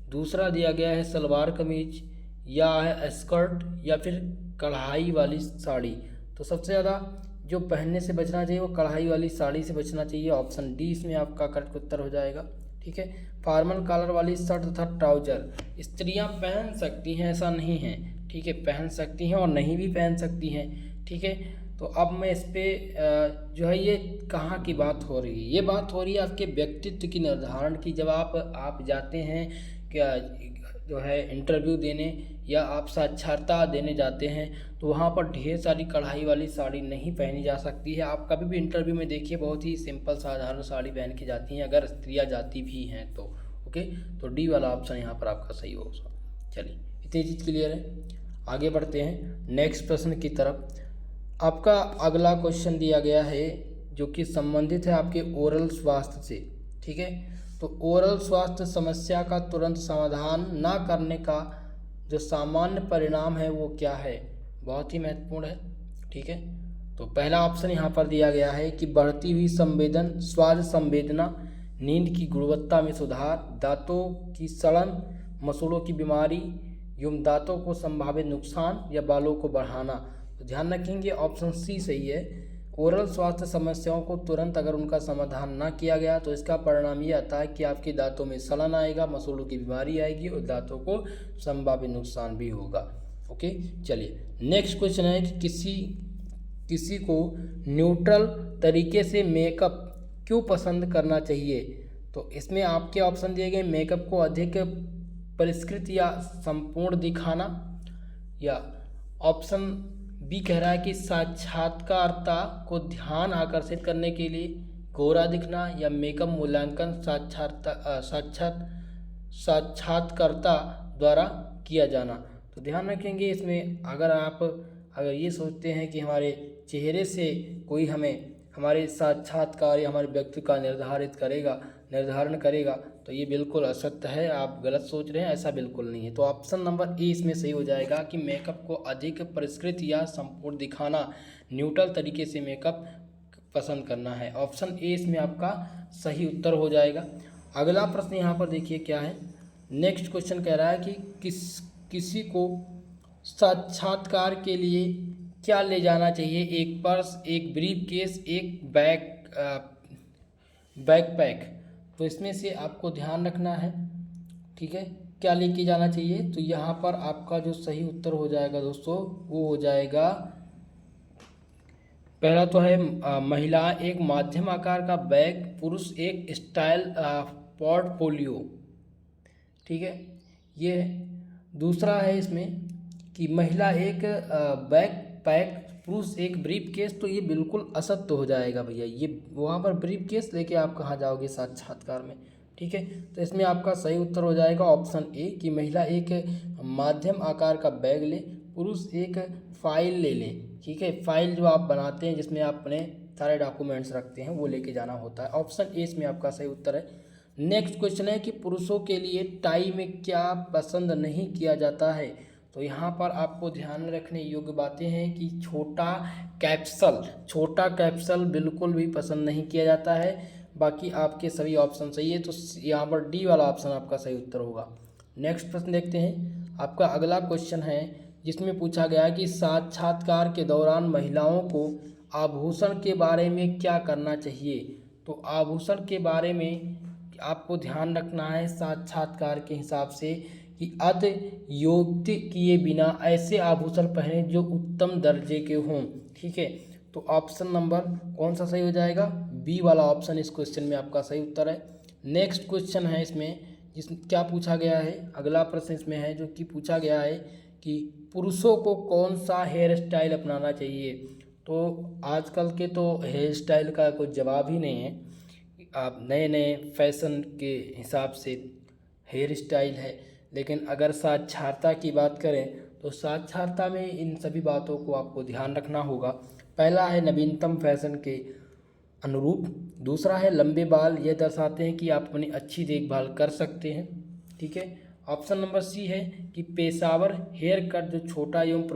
दूसरा दिया गया है सलवार कमीज या है स्कर्ट या फिर कढ़ाई वाली साड़ी। तो सबसे ज़्यादा जो पहनने से बचना चाहिए वो कढ़ाई वाली साड़ी से बचना चाहिए। ऑप्शन डी इसमें आपका करेक्ट उत्तर हो जाएगा। ठीक है, फॉर्मल कॉलर वाली शर्ट तथा ट्राउजर स्त्रियां पहन सकती हैं, ऐसा नहीं है। ठीक है, पहन सकती हैं और नहीं भी पहन सकती हैं। ठीक है, तो अब मैं इस पर जो है ये कहाँ की बात हो रही है, ये बात हो रही है आपके व्यक्तित्व की निर्धारण की। जब आप जाते हैं क्या जो है इंटरव्यू देने या आप साक्षात्कार देने जाते हैं तो वहाँ पर ढेर सारी कढ़ाई वाली साड़ी नहीं पहनी जा सकती है। आप कभी भी इंटरव्यू में देखिए बहुत ही सिंपल साधारण साड़ी पहन के जाती हैं, अगर स्त्रियाँ जाती भी हैं तो। ओके, तो डी वाला ऑप्शन यहाँ पर आपका सही होगा। चलिए, इतनी चीज़ क्लियर है, आगे बढ़ते हैं नेक्स्ट प्रश्न की तरफ। आपका अगला क्वेश्चन दिया गया है जो कि संबंधित है आपके ओरल स्वास्थ्य से। ठीक है, तो ओरल स्वास्थ्य समस्या का तुरंत समाधान ना करने का जो सामान्य परिणाम है वो क्या है, बहुत ही महत्वपूर्ण है। ठीक है, तो पहला ऑप्शन यहाँ पर दिया गया है कि बढ़ती हुई स्वाद संवेदना, नींद की गुणवत्ता में सुधार, दांतों की सड़न, मसूड़ों की बीमारी, एवं दांतों को संभावित नुकसान या बालों को बढ़ाना। तो ध्यान रखेंगे ऑप्शन सी सही है। ओरल स्वास्थ्य समस्याओं को तुरंत अगर उनका समाधान ना किया गया तो इसका परिणाम ये आता है कि आपके दांतों में सड़न आएगा, मसूड़ों की बीमारी आएगी और दांतों को संभावित नुकसान भी होगा। ओके, चलिए नेक्स्ट क्वेश्चन है कि किसी को न्यूट्रल तरीके से मेकअप क्यों पसंद करना चाहिए। तो इसमें आपके ऑप्शन दिए गए मेकअप को अधिक परिष्कृत या संपूर्ण दिखाना, या ऑप्शन बी कह रहा है कि साक्षात्कारकर्ता को ध्यान आकर्षित करने के लिए गोरा दिखना, या मेकअप मूल्यांकन साक्षात्कारकर्ता द्वारा किया जाना। तो ध्यान रखेंगे इसमें अगर ये सोचते हैं कि हमारे चेहरे से कोई हमारे साक्षात्कार या हमारे व्यक्तित्व का निर्धारण करेगा तो ये बिल्कुल असत्य है, आप गलत सोच रहे हैं, ऐसा बिल्कुल नहीं है। तो ऑप्शन नंबर ए इसमें सही हो जाएगा कि मेकअप को अधिक परिष्कृत या संपूर्ण दिखाना, न्यूट्रल तरीके से मेकअप पसंद करना है। ऑप्शन ए इसमें आपका सही उत्तर हो जाएगा। अगला प्रश्न यहाँ पर देखिए क्या है। नेक्स्ट क्वेश्चन कह रहा है कि किसी को साक्षात्कार के लिए क्या ले जाना चाहिए, एक पर्स, एक ब्रीफ केस, एक बैकपैक। तो इसमें से आपको ध्यान रखना है। ठीक है, क्या लेके जाना चाहिए, तो यहाँ पर आपका जो सही उत्तर हो जाएगा दोस्तों वो हो जाएगा, पहला तो है महिला एक माध्यम आकार का बैग, पुरुष एक स्टाइल पोर्टफोलियो। ठीक है, ये दूसरा है इसमें कि महिला एक बैकपैक, पुरुष एक ब्रीफ केस। तो ये बिल्कुल असत्य हो जाएगा भैया, ये वहाँ पर ब्रीफ केस लेके आप कहाँ जाओगे साक्षात्कार में। ठीक है, तो इसमें आपका सही उत्तर हो जाएगा ऑप्शन ए कि महिला एक माध्यम आकार का बैग ले, पुरुष एक फाइल ले लें। ठीक है, फाइल जो आप बनाते हैं जिसमें आप अपने सारे डॉक्यूमेंट्स रखते हैं वो लेके जाना होता है। ऑप्शन ए इसमें आपका सही उत्तर है। नेक्स्ट क्वेश्चन है कि पुरुषों के लिए टाई में क्या पसंद नहीं किया जाता है। तो यहाँ पर आपको ध्यान रखने योग्य बातें हैं कि छोटा कैप्सल बिल्कुल भी पसंद नहीं किया जाता है। बाकी आपके सभी ऑप्शन सही है, तो यहाँ पर डी वाला ऑप्शन आपका सही उत्तर होगा। नेक्स्ट प्रश्न देखते हैं। आपका अगला क्वेश्चन है जिसमें पूछा गया है कि साक्षात्कार के दौरान महिलाओं को आभूषण के बारे में क्या करना चाहिए। तो आभूषण के बारे में आपको ध्यान रखना है साक्षात्कार के हिसाब से कि अतियोक्ति किए बिना ऐसे आभूषण पहने जो उत्तम दर्जे के हों। ठीक है, तो ऑप्शन नंबर कौन सा सही हो जाएगा, बी वाला ऑप्शन इस क्वेश्चन में आपका सही उत्तर है। नेक्स्ट क्वेश्चन है इसमें, जिसमें क्या पूछा गया है, अगला प्रश्न इसमें है जो कि पूछा गया है कि पुरुषों को कौन सा हेयर स्टाइल अपनाना चाहिए। तो आजकल के तो हेयर स्टाइल का कोई जवाब ही नहीं है। आप नए नए फैशन के हिसाब से हेयर स्टाइल है, लेकिन अगर साक्षरता की बात करें तो साक्षरता में इन सभी बातों को आपको ध्यान रखना होगा। पहला है नवीनतम फैशन के अनुरूप, दूसरा है लंबे बाल, यह दर्शाते हैं कि आप अपनी अच्छी देखभाल कर सकते हैं। ठीक है। ऑप्शन नंबर सी है कि पेशावर हेयर कट जो छोटा एवं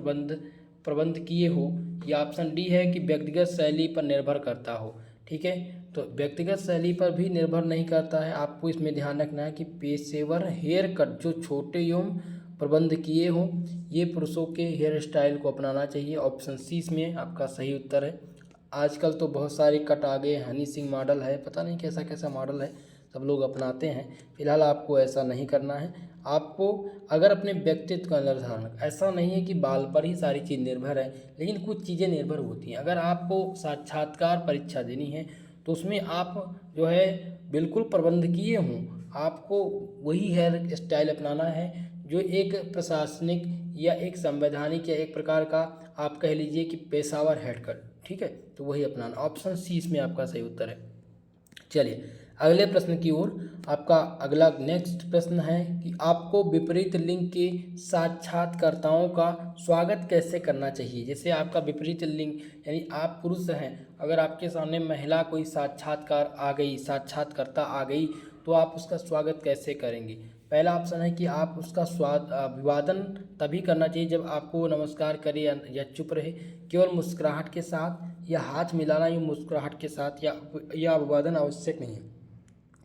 प्रबंध किए हो, या ऑप्शन डी है कि व्यक्तिगत शैली पर निर्भर करता हो। ठीक है। तो व्यक्तिगत शैली पर भी निर्भर नहीं करता है, आपको इसमें ध्यान रखना है कि पेशेवर हेयर कट जो छोटे एवं प्रबंध किए हों, ये पुरुषों के हेयर स्टाइल को अपनाना चाहिए। ऑप्शन सी इसमें आपका सही उत्तर है। आजकल तो बहुत सारे कट आ गए, हनी सिंह मॉडल है, पता नहीं कैसा कैसा मॉडल है, सब लोग अपनाते हैं। फिलहाल आपको ऐसा नहीं करना है। आपको अगर अपने व्यक्तित्व का निर्धारण, ऐसा नहीं है कि बाल पर ही सारी चीज़ निर्भर है, लेकिन कुछ चीज़ें निर्भर होती हैं। अगर आपको साक्षात्कार परीक्षा देनी है तो उसमें आप जो है बिल्कुल प्रबंध किए हों, आपको वही हेयर स्टाइल अपनाना है जो एक प्रशासनिक या एक संवैधानिक या एक प्रकार का आप कह लीजिए कि पेशावर हेयर कट। ठीक है, तो वही अपनाना। ऑप्शन सी इसमें आपका सही उत्तर है। चलिए अगले प्रश्न की ओर। आपका अगला नेक्स्ट प्रश्न है कि आपको विपरीत लिंग के साक्षात्कारताओं का स्वागत कैसे करना चाहिए। जैसे आपका विपरीत लिंग यानी आप पुरुष हैं, अगर आपके सामने महिला कोई साक्षात्कारता आ गई तो आप उसका स्वागत कैसे करेंगे। पहला ऑप्शन है कि आप उसका अभिवादन तभी करना चाहिए जब आपको नमस्कार करे या चुप रहे, केवल मुस्कुराहट के साथ या हाथ मिलाना या मुस्कुराहट के साथ, या अभिवादन आवश्यक नहीं है।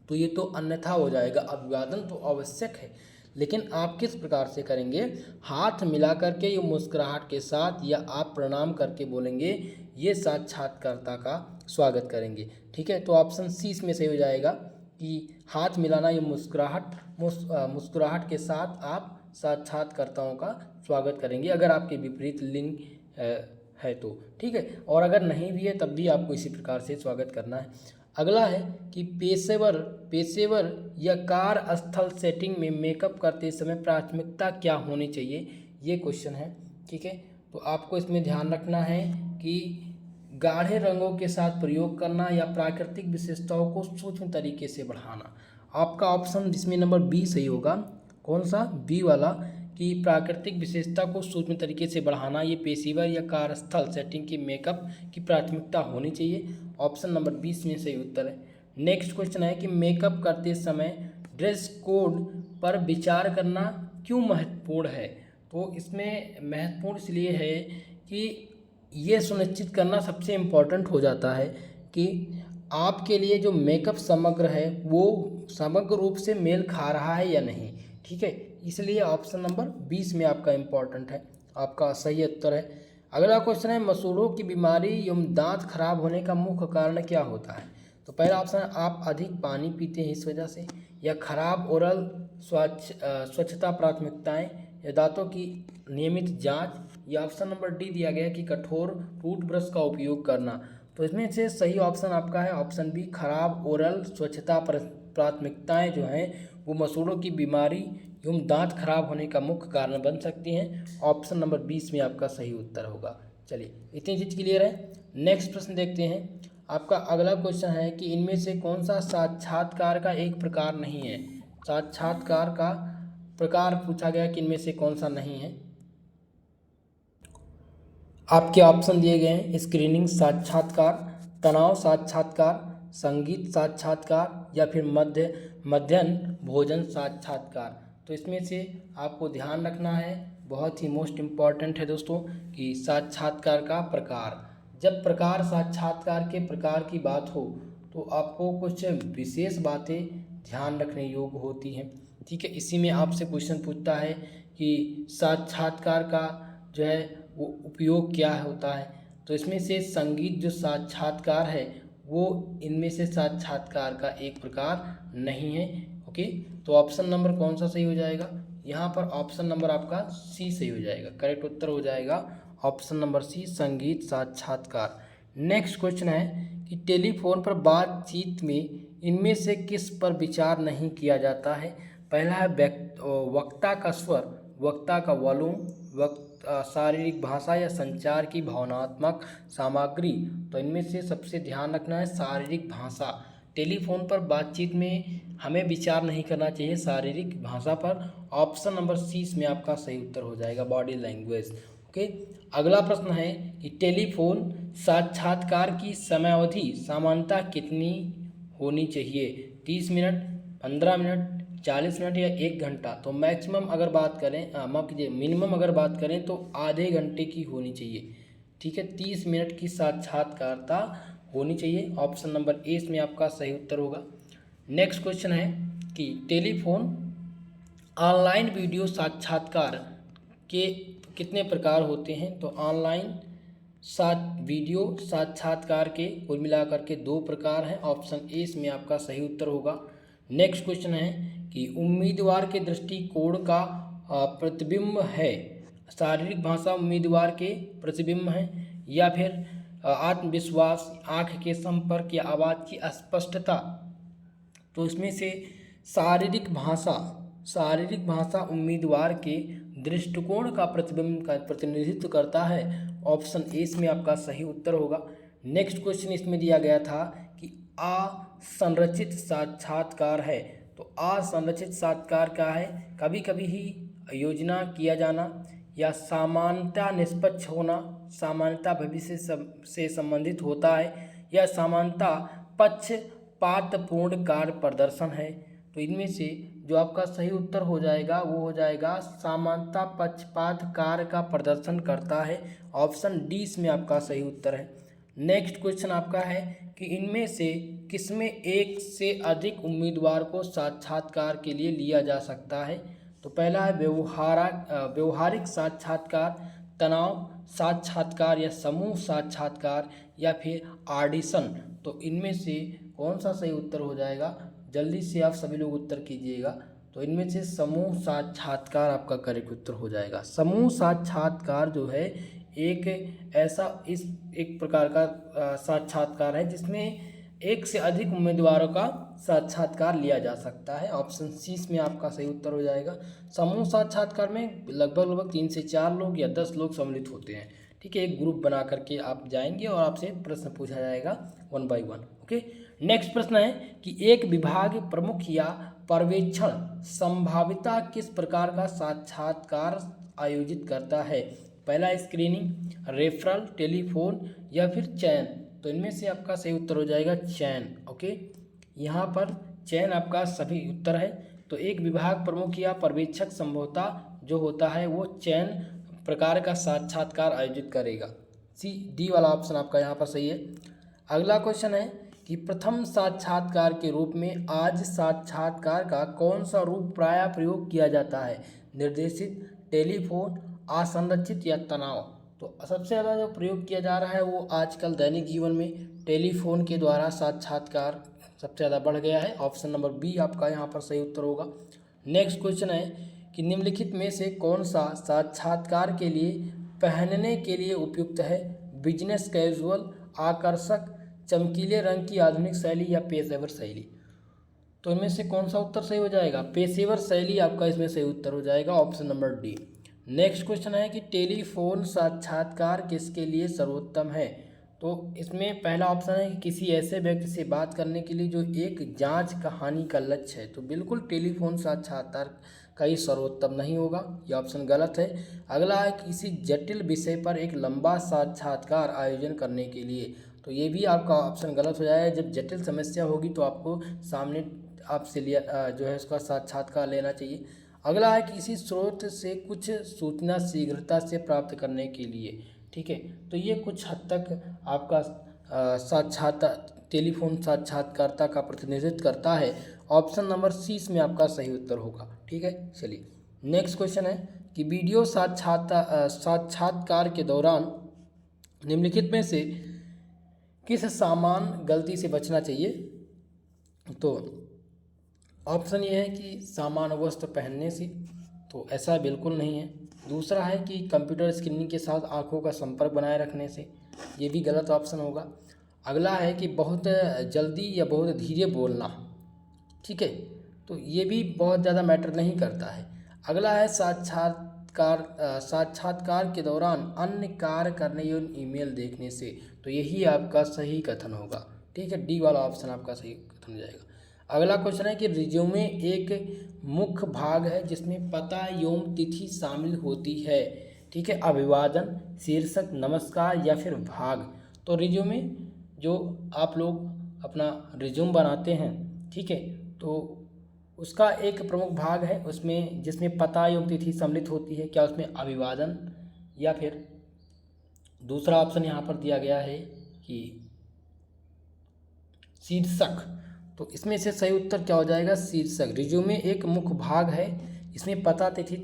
तो ये तो अन्यथा हो जाएगा। अभिवादन तो आवश्यक है, लेकिन आप किस प्रकार से करेंगे, हाथ मिला करके या मुस्कुराहट के साथ, या आप प्रणाम करके बोलेंगे, ये साक्षात्कारता का स्वागत करेंगे। ठीक है, तो ऑप्शन सी इसमें सही हो जाएगा कि हाथ मिलाना या मुस्कुराहट के साथ आप साक्षात्कारताओं का स्वागत करेंगे, अगर आपके विपरीत लिंग है तो। ठीक है, और अगर नहीं भी है तब भी आपको इसी प्रकार से स्वागत करना है। अगला है कि पेशेवर या कार्यस्थल सेटिंग में मेकअप करते समय प्राथमिकता क्या होनी चाहिए, ये क्वेश्चन है। ठीक है, तो आपको इसमें ध्यान रखना है कि गाढ़े रंगों के साथ प्रयोग करना या प्राकृतिक विशेषताओं को सूक्ष्म तरीके से बढ़ाना। आपका ऑप्शन जिसमें नंबर बी सही होगा। कौन सा, बी वाला, कि प्राकृतिक विशेषता को सूक्ष्म तरीके से बढ़ाना, ये पेशेवर या कार्यस्थल सेटिंग की मेकअप की प्राथमिकता होनी चाहिए। ऑप्शन नंबर 20 में सही उत्तर है। नेक्स्ट क्वेश्चन है कि मेकअप करते समय ड्रेस कोड पर विचार करना क्यों महत्वपूर्ण है। तो इसमें महत्वपूर्ण इसलिए है कि ये सुनिश्चित करना सबसे इम्पोर्टेंट हो जाता है कि आपके लिए जो मेकअप समग्र है वो समग्र रूप से मेल खा रहा है या नहीं। ठीक है, इसलिए ऑप्शन नंबर 20 में आपका इम्पोर्टेंट है, आपका सही उत्तर है। अगला क्वेश्चन है मसूड़ों की बीमारी एवं दांत खराब होने का मुख्य कारण क्या होता है। तो पहला ऑप्शन है आप अधिक पानी पीते हैं इस वजह से, या खराब ओरल स्वच्छता प्राथमिकताएं, या दांतों की नियमित जांच, या ऑप्शन नंबर डी दिया गया कि कठोर टूथब्रश का उपयोग करना। तो इसमें से सही ऑप्शन आपका है ऑप्शन बी, खराब ओरल स्वच्छता प्राथमिकताएं जो हैं वो मसूड़ों की बीमारी एवं दांत खराब होने का मुख्य कारण बन सकती हैं। ऑप्शन नंबर 20 में आपका सही उत्तर होगा। चलिए इतनी चीज़ क्लियर है। नेक्स्ट प्रश्न देखते हैं। आपका अगला क्वेश्चन है कि इनमें से कौन सा साक्षात्कार का एक प्रकार नहीं है। साक्षात्कार का प्रकार पूछा गया कि इनमें से कौन सा नहीं है। आपके ऑप्शन दिए गए हैं स्क्रीनिंग साक्षात्कार, तनाव साक्षात्कार, संगीत साक्षात्कार, या फिर मध्याह्न भोजन साक्षात्कार। तो इसमें से आपको ध्यान रखना है, बहुत ही मोस्ट इम्पॉर्टेंट है दोस्तों, कि साक्षात्कार का प्रकार। जब प्रकार साक्षात्कार के प्रकार की बात हो तो आपको कुछ विशेष बातें ध्यान रखने योग्य होती हैं। ठीक है, इसी में आपसे क्वेश्चन पूछता है कि साक्षात्कार का जो है वो उपयोग क्या होता है। तो इसमें से संगीत जो साक्षात्कार है वो इनमें से साक्षात्कार का एक प्रकार नहीं है। ओके, तो ऑप्शन नंबर कौन सा सही हो जाएगा, यहाँ पर ऑप्शन नंबर आपका सी सही हो जाएगा। करेक्ट उत्तर हो जाएगा ऑप्शन नंबर सी, संगीत साक्षात्कार। नेक्स्ट क्वेश्चन है कि टेलीफोन पर बातचीत में इनमें से किस पर विचार नहीं किया जाता है। पहला है वक्ता का स्वर, वक्ता का वॉल्यूम, शारीरिक भाषा या संचार की भावनात्मक सामग्री। तो इनमें से सबसे ध्यान रखना है शारीरिक भाषा। टेलीफोन पर बातचीत में हमें विचार नहीं करना चाहिए शारीरिक भाषा पर। ऑप्शन नंबर सी इसमें आपका सही उत्तर हो जाएगा, बॉडी लैंग्वेज। ओके, अगला प्रश्न है कि टेलीफोन साक्षात्कार की समयावधि सामान्यतः कितनी होनी चाहिए। 30 मिनट, 15 मिनट, 40 मिनट या 1 घंटा। तो मैक्सिमम अगर बात करें, माफ कीजिए, मिनिमम अगर बात करें तो आधे घंटे की होनी चाहिए। ठीक है, 30 मिनट की साक्षात्कारता होनी चाहिए। ऑप्शन नंबर ए इसमें आपका सही उत्तर होगा। नेक्स्ट क्वेश्चन है कि टेलीफोन ऑनलाइन वीडियो साक्षात्कार के कितने प्रकार होते हैं। तो ऑनलाइन वीडियो साक्षात्कार के कुल मिलाकर के 2 प्रकार हैं। ऑप्शन ए इसमें आपका सही उत्तर होगा। नेक्स्ट क्वेश्चन है कि उम्मीदवार के दृष्टिकोण का प्रतिबिंब है। शारीरिक भाषा उम्मीदवार के प्रतिबिंब है या फिर आत्मविश्वास, आँख के संपर्क या आवाज़ की स्पष्टता। तो इसमें से शारीरिक भाषा उम्मीदवार के दृष्टिकोण का प्रतिबिंब का प्रतिनिधित्व करता है। ऑप्शन ए इसमें आपका सही उत्तर होगा। नेक्स्ट क्वेश्चन इसमें दिया गया था कि असंरचित साक्षात्कार है। तो असंरचित साक्षात्कार क्या है। कभी कभी ही योजना किया जाना या सामान्यता निष्पक्ष होना, सामान्यता भविष्य से संबंधित होता है या सामान्यता पक्षपातपूर्ण कार्य प्रदर्शन है। तो इनमें से जो आपका सही उत्तर हो जाएगा वो हो जाएगा सामान्यता पक्षपात कार्य का प्रदर्शन करता है। ऑप्शन डी इसमें आपका सही उत्तर है। नेक्स्ट क्वेश्चन आपका है कि इनमें से किसमें एक से अधिक उम्मीदवार को साक्षात्कार के लिए लिया जा सकता है। तो पहला है व्यवहारिक साक्षात्कार, तनाव साक्षात्कार या समूह साक्षात्कार या फिर ऑडिशन। तो इनमें से कौन सा सही उत्तर हो जाएगा, जल्दी से आप सभी लोग उत्तर कीजिएगा। तो इनमें से समूह साक्षात्कार आपका करेक्ट उत्तर हो जाएगा। समूह साक्षात्कार जो है एक प्रकार का साक्षात्कार है जिसमें एक से अधिक उम्मीदवारों का साक्षात्कार लिया जा सकता है। ऑप्शन सी में आपका सही उत्तर हो जाएगा। समूह साक्षात्कार में लगभग 3 से 4 लोग या 10 लोग सम्मिलित होते हैं। ठीक है, एक ग्रुप बना करके आप जाएंगे और आपसे प्रश्न पूछा जाएगा 1 बाय 1। ओके, नेक्स्ट प्रश्न है कि एक विभाग प्रमुख या पर्यवेक्षण संभाविता किस प्रकार का साक्षात्कार आयोजित करता है। पहला स्क्रीनिंग, रेफरल, टेलीफोन या फिर चयन। तो इनमें से आपका सही उत्तर हो जाएगा चयन। ओके, यहाँ पर चयन आपका सभी उत्तर है। तो एक विभाग प्रमुख या पर्यवेक्षक संभवतः जो होता है वो चयन प्रकार का साक्षात्कार आयोजित करेगा। सी डी वाला ऑप्शन आपका यहाँ पर सही है। अगला क्वेश्चन है कि प्रथम साक्षात्कार के रूप में आज साक्षात्कार का कौन सा रूप प्रायः प्रयोग किया जाता है। निर्देशित, टेलीफोन, असंरचित या तनाव। तो सबसे ज़्यादा जो प्रयोग किया जा रहा है वो आजकल दैनिक जीवन में टेलीफोन के द्वारा साक्षात्कार सबसे ज़्यादा बढ़ गया है। ऑप्शन नंबर बी आपका यहाँ पर सही उत्तर होगा। नेक्स्ट क्वेश्चन है कि निम्नलिखित में से कौन सा साक्षात्कार के लिए पहनने के लिए उपयुक्त है। बिजनेस कैजुअल, आकर्षक, चमकीले रंग की आधुनिक शैली या पेशेवर शैली। तो इनमें से कौन सा उत्तर सही हो जाएगा, पेशेवर शैली आपका इसमें सही उत्तर हो जाएगा। Option number D. Next question है कि टेलीफोन साक्षात्कार किसके लिए सर्वोत्तम है। तो इसमें पहला ऑप्शन है कि किसी ऐसे व्यक्ति से बात करने के लिए जो एक जांच कहानी का लक्ष्य है। तो बिल्कुल टेलीफोन साक्षात्कार का ही सर्वोत्तम नहीं होगा, यह ऑप्शन गलत है। अगला है किसी जटिल विषय पर एक लंबा साक्षात्कार आयोजन करने के लिए। तो ये भी आपका ऑप्शन गलत हो जाएगा। जब जटिल समस्या होगी तो आपको सामने आपसे लिया जो है उसका साक्षात्कार लेना चाहिए। अगला है किसी स्रोत से कुछ सूचना शीघ्रता से प्राप्त करने के लिए। ठीक है, तो ये कुछ हद तक आपका टेलीफोन साक्षात्कारता का प्रतिनिधित्व करता है। ऑप्शन नंबर सी इसमें आपका सही उत्तर होगा। ठीक है, चलिए नेक्स्ट क्वेश्चन है कि वीडियो साक्षात्कार के दौरान निम्नलिखित में से किस सामान्य गलती से बचना चाहिए। तो ऑप्शन ये है कि सामान्य वस्त्र पहनने से, तो ऐसा बिल्कुल नहीं है। दूसरा है कि कंप्यूटर स्क्रीनिंग के साथ आंखों का संपर्क बनाए रखने से, ये भी गलत ऑप्शन होगा। अगला है कि बहुत जल्दी या बहुत धीरे बोलना, ठीक है, तो ये भी बहुत ज़्यादा मैटर नहीं करता है। अगला है साक्षात्कार के दौरान अन्य कार्य करने या ईमेल देखने से, तो यही आपका सही कथन होगा, ठीक है, डी वाला ऑप्शन आपका सही कथन हो जाएगा। अगला क्वेश्चन है कि रिज्यूमे एक मुख्य भाग है जिसमें पता एवं तिथि शामिल होती है, ठीक है, अभिवादन, शीर्षक, नमस्कार या फिर भाग। तो रिज्यूमे जो आप लोग अपना रिज्यूम बनाते हैं, ठीक है, तो उसका एक प्रमुख भाग है उसमें जिसमें पता एवं तिथि सम्मिलित होती है। क्या उसमें अभिवादन या फिर दूसरा ऑप्शन यहाँ पर दिया गया है कि शीर्षक, तो इसमें से सही उत्तर क्या हो जाएगा, शीर्षक। रिज्यूमे एक मुख्य भाग है, इसमें पता तिथि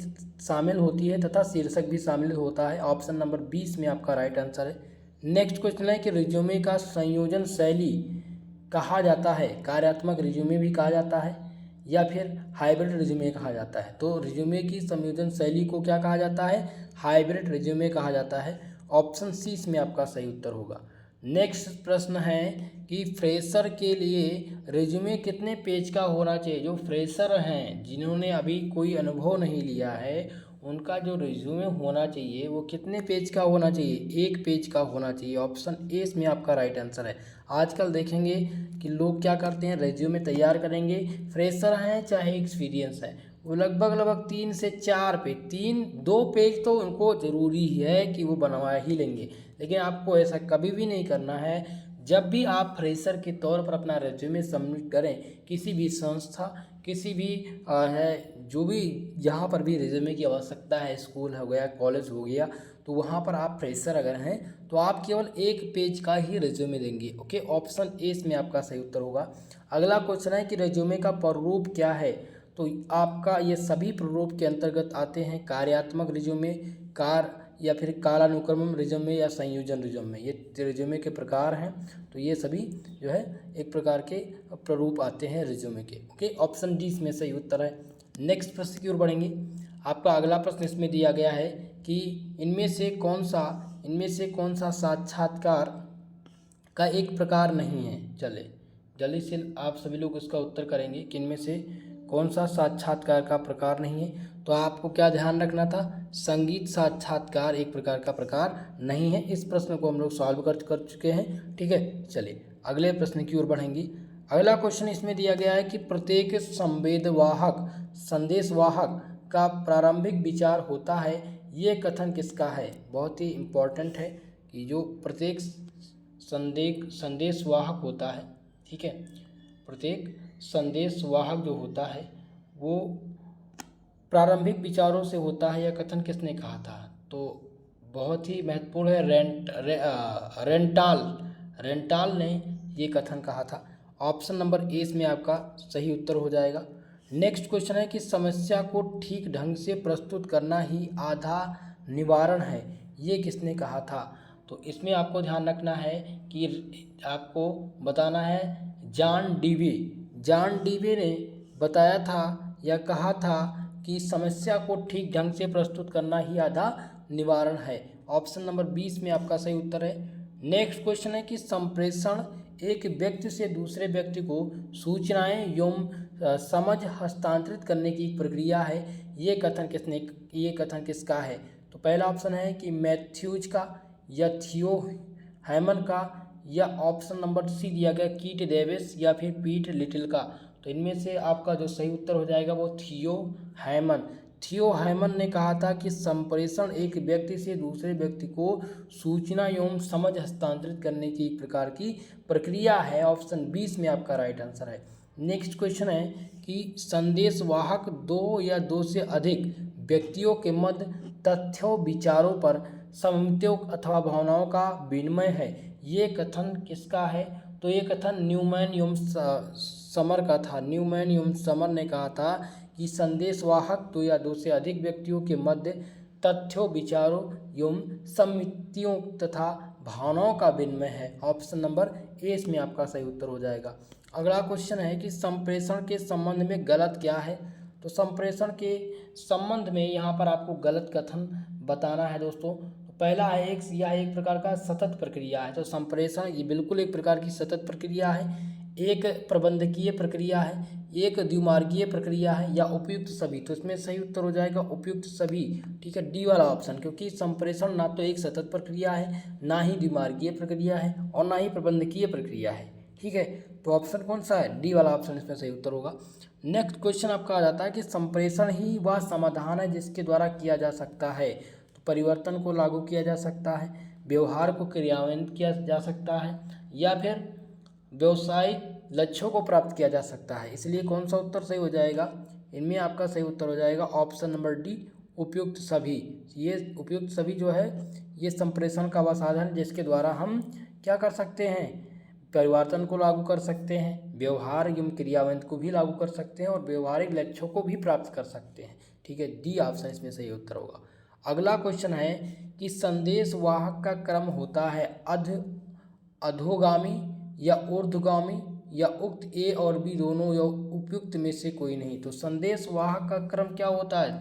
शामिल होती है तथा शीर्षक भी शामिल होता है। ऑप्शन नंबर 20 में आपका राइट आंसर है। नेक्स्ट क्वेश्चन है कि रिज्यूमे का संयोजन शैली कहा जाता है, कार्यात्मक रिज्यूमे भी कहा जाता है या फिर हाइब्रिड रिज्यूमे कहा जाता है। तो रिज्यूमे की संयोजन शैली को क्या कहा जाता है, हाइब्रिड रिज्यूमे कहा जाता है। ऑप्शन सी इसमें आपका सही उत्तर होगा। नेक्स्ट प्रश्न है कि फ्रेशर के लिए रिज्यूमे कितने पेज का होना चाहिए। जो फ्रेशर हैं, जिन्होंने अभी कोई अनुभव नहीं लिया है, उनका जो रिज्यूमे होना चाहिए वो कितने पेज का होना चाहिए, 1 पेज का होना चाहिए। ऑप्शन ए इसमें आपका राइट आंसर है। आजकल देखेंगे कि लोग क्या करते हैं, रिज्यूमे तैयार करेंगे, फ्रेशर हैं चाहे एक्सपीरियंस है, वो लगभग 3 से 4 पेज, 2 पेज तो उनको ज़रूरी है कि वो बनवा ही लेंगे। लेकिन आपको ऐसा कभी भी नहीं करना है। जब भी आप फ्रेशर के तौर पर अपना रेज्यूमे सबमिट करें, किसी भी संस्था, किसी भी है जो भी जहाँ पर भी रेज्यूमे की आवश्यकता है, स्कूल हो गया, कॉलेज हो गया, तो वहाँ पर आप फ्रेशर अगर हैं तो आप केवल 1 पेज का ही रेज्यूमे देंगे। ओके, ऑप्शन ए इसमें आपका सही उत्तर होगा। अगला क्वेश्चन है कि रेज्यूमे का प्रारूप क्या है। तो आपका ये सभी प्रारूप के अंतर्गत आते हैं, कार्यात्मक रिज्यूमे, कार या फिर कालानुक्रम रिज्यूमे या संयोजन रिज्यूमे, ये रिज्यूमे के प्रकार हैं। तो ये सभी जो है एक प्रकार के प्रारूप आते हैं रिज्यूमे के। ओके, ऑप्शन डी इसमें सही उत्तर है। नेक्स्ट प्रश्न की ओर बढ़ेंगे। आपका अगला प्रश्न इसमें दिया गया है कि इनमें से कौन सा साक्षात्कार का एक प्रकार नहीं है। चले जल्दी से आप सभी लोग उसका उत्तर करेंगे कि इनमें से कौन सा साक्षात्कार का प्रकार नहीं है। तो आपको क्या ध्यान रखना था, संगीत साक्षात्कार एक प्रकार का प्रकार नहीं है। इस प्रश्न को हम लोग सॉल्व कर चुके हैं, ठीक है। चलिए अगले प्रश्न की ओर बढ़ेंगे। अगला क्वेश्चन इसमें दिया गया है कि प्रत्येक संदेशवाहक का प्रारंभिक विचार होता है, ये कथन किसका है। बहुत ही इम्पोर्टेंट है कि जो प्रत्येक संदेशवाहक होता है, ठीक है, प्रत्येक संदेशवाहक जो होता है वो प्रारंभिक विचारों से होता है, यह कथन किसने कहा था। तो बहुत ही महत्वपूर्ण है, रेंटाल ने ये कथन कहा था। ऑप्शन नंबर ए इसमें आपका सही उत्तर हो जाएगा। नेक्स्ट क्वेश्चन है कि समस्या को ठीक ढंग से प्रस्तुत करना ही आधा निवारण है, ये किसने कहा था। तो इसमें आपको ध्यान रखना है कि आपको बताना है जॉन डीवे ने बताया था या कहा था कि समस्या को ठीक ढंग से प्रस्तुत करना ही आधा निवारण है। ऑप्शन नंबर 20 में आपका सही उत्तर है। नेक्स्ट क्वेश्चन है कि संप्रेषण एक व्यक्ति से दूसरे व्यक्ति को सूचनाएं एवं समझ हस्तांतरित करने की प्रक्रिया है, ये कथन किसका है। तो पहला ऑप्शन है कि मैथ्यूज का या थियो हैमन का, या ऑप्शन नंबर सी दिया गया कीट डेविस या फिर पीट लिटिल का। तो इनमें से आपका जो सही उत्तर हो जाएगा वो थियो हैमन ने कहा था कि संप्रेषण एक व्यक्ति से दूसरे व्यक्ति को सूचना एवं समझ हस्तांतरित करने की एक प्रकार की प्रक्रिया है। ऑप्शन 20 में आपका राइट आंसर है। नेक्स्ट क्वेश्चन है कि संदेशवाहक 2 या 2 से अधिक व्यक्तियों के मध्य तथ्यों, विचारों पर सम्मतियों अथवा भावनाओं का विनिमय है, ये कथन किसका है। तो ये कथन न्यूमैन एवं समर ने कहा था कि संदेशवाहक 2 या 2 से अधिक व्यक्तियों के मध्य तथ्यों, विचारों एवं सम्मतियों तथा भावनाओं का विनिमय है। ऑप्शन नंबर ए इसमें आपका सही उत्तर हो जाएगा। अगला क्वेश्चन है कि संप्रेषण के संबंध में गलत क्या है। तो संप्रेषण के संबंध में यहाँ पर आपको गलत कथन बताना है दोस्तों। तो पहला है एक प्रकार का सतत प्रक्रिया है, तो संप्रेषण ये बिल्कुल एक प्रकार की सतत प्रक्रिया है, एक प्रबंधकीय प्रक्रिया है, एक द्विमार्गीय प्रक्रिया है, या उपयुक्त सभी। तो इसमें सही उत्तर हो जाएगा उपयुक्त सभी। ठीक है, डी वाला ऑप्शन, क्योंकि संप्रेषण ना तो एक सतत प्रक्रिया है, ना ही द्विमार्गीय प्रक्रिया है, और ना ही प्रबंधकीय प्रक्रिया है। ठीक है, तो ऑप्शन कौन सा है? डी वाला ऑप्शन इसमें सही उत्तर होगा। नेक्स्ट क्वेश्चन आपका आ जाता है कि संप्रेषण ही वह समाधान है जिसके द्वारा किया जा सकता है। तो परिवर्तन को लागू किया जा सकता है, व्यवहार को क्रियान्वित किया जा सकता है, या फिर व्यवसायिक लक्ष्यों को प्राप्त किया जा सकता है। इसलिए कौन सा उत्तर सही हो जाएगा? इनमें आपका सही उत्तर हो जाएगा ऑप्शन नंबर डी, उपयुक्त सभी। ये उपयुक्त सभी जो है ये संप्रेषण का वह साधन जिसके द्वारा हम क्या कर सकते हैं? परिवर्तन को लागू कर सकते हैं, व्यवहार एवं क्रियान्वित को भी लागू कर सकते हैं, और व्यवहारिक लक्ष्यों को भी प्राप्त कर सकते हैं। ठीक है, डी ऑप्शन इसमें सही उत्तर होगा। अगला क्वेश्चन है कि संदेश वाहक का क्रम होता है अधोगामी या ऊर्ध्वगामी, या उक्त ए और बी दोनों या उपयुक्त में से कोई नहीं। तो संदेश वाहक का क्रम क्या होता है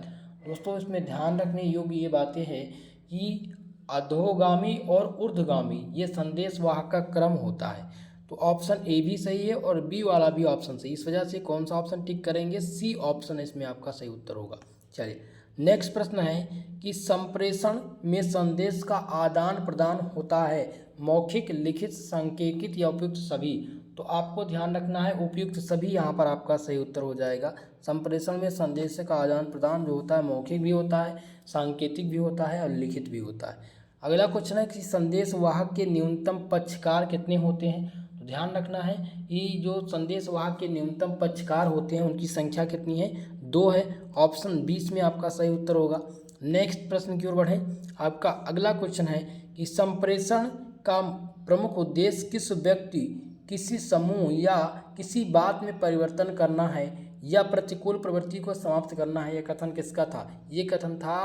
दोस्तों? इसमें ध्यान रखने योग्य ये बातें हैं कि अधोगामी और ऊर्ध्वगामी ये संदेश वाहक का क्रम होता है। तो ऑप्शन ए भी सही है और बी वाला भी ऑप्शन सही। इस वजह से कौन सा ऑप्शन टिक करेंगे? सी ऑप्शन इसमें आपका सही उत्तर होगा। चलिए, नेक्स्ट प्रश्न है कि संप्रेषण में संदेश का आदान प्रदान होता है मौखिक, लिखित, सांकेतिक या उपयुक्त सभी। तो आपको ध्यान रखना है उपयुक्त सभी यहाँ पर आपका सही उत्तर हो जाएगा। संप्रेषण में संदेश का आदान प्रदान जो होता है मौखिक भी होता है, सांकेतिक भी होता है और लिखित भी होता है। अगला क्वेश्चन है कि संदेश वाहक के न्यूनतम पक्षकार कितने होते हैं? तो ध्यान रखना है कि जो संदेश वाहक के न्यूनतम पक्षकार होते हैं उनकी संख्या कितनी है? 2 है। ऑप्शन 20 में आपका सही उत्तर होगा। नेक्स्ट प्रश्न की ओर बढ़ें। आपका अगला क्वेश्चन है कि संप्रेषण का प्रमुख उद्देश्य किस व्यक्ति, किसी समूह या किसी बात में परिवर्तन करना है या प्रतिकूल प्रवृत्ति को समाप्त करना है। यह कथन किसका था? ये कथन था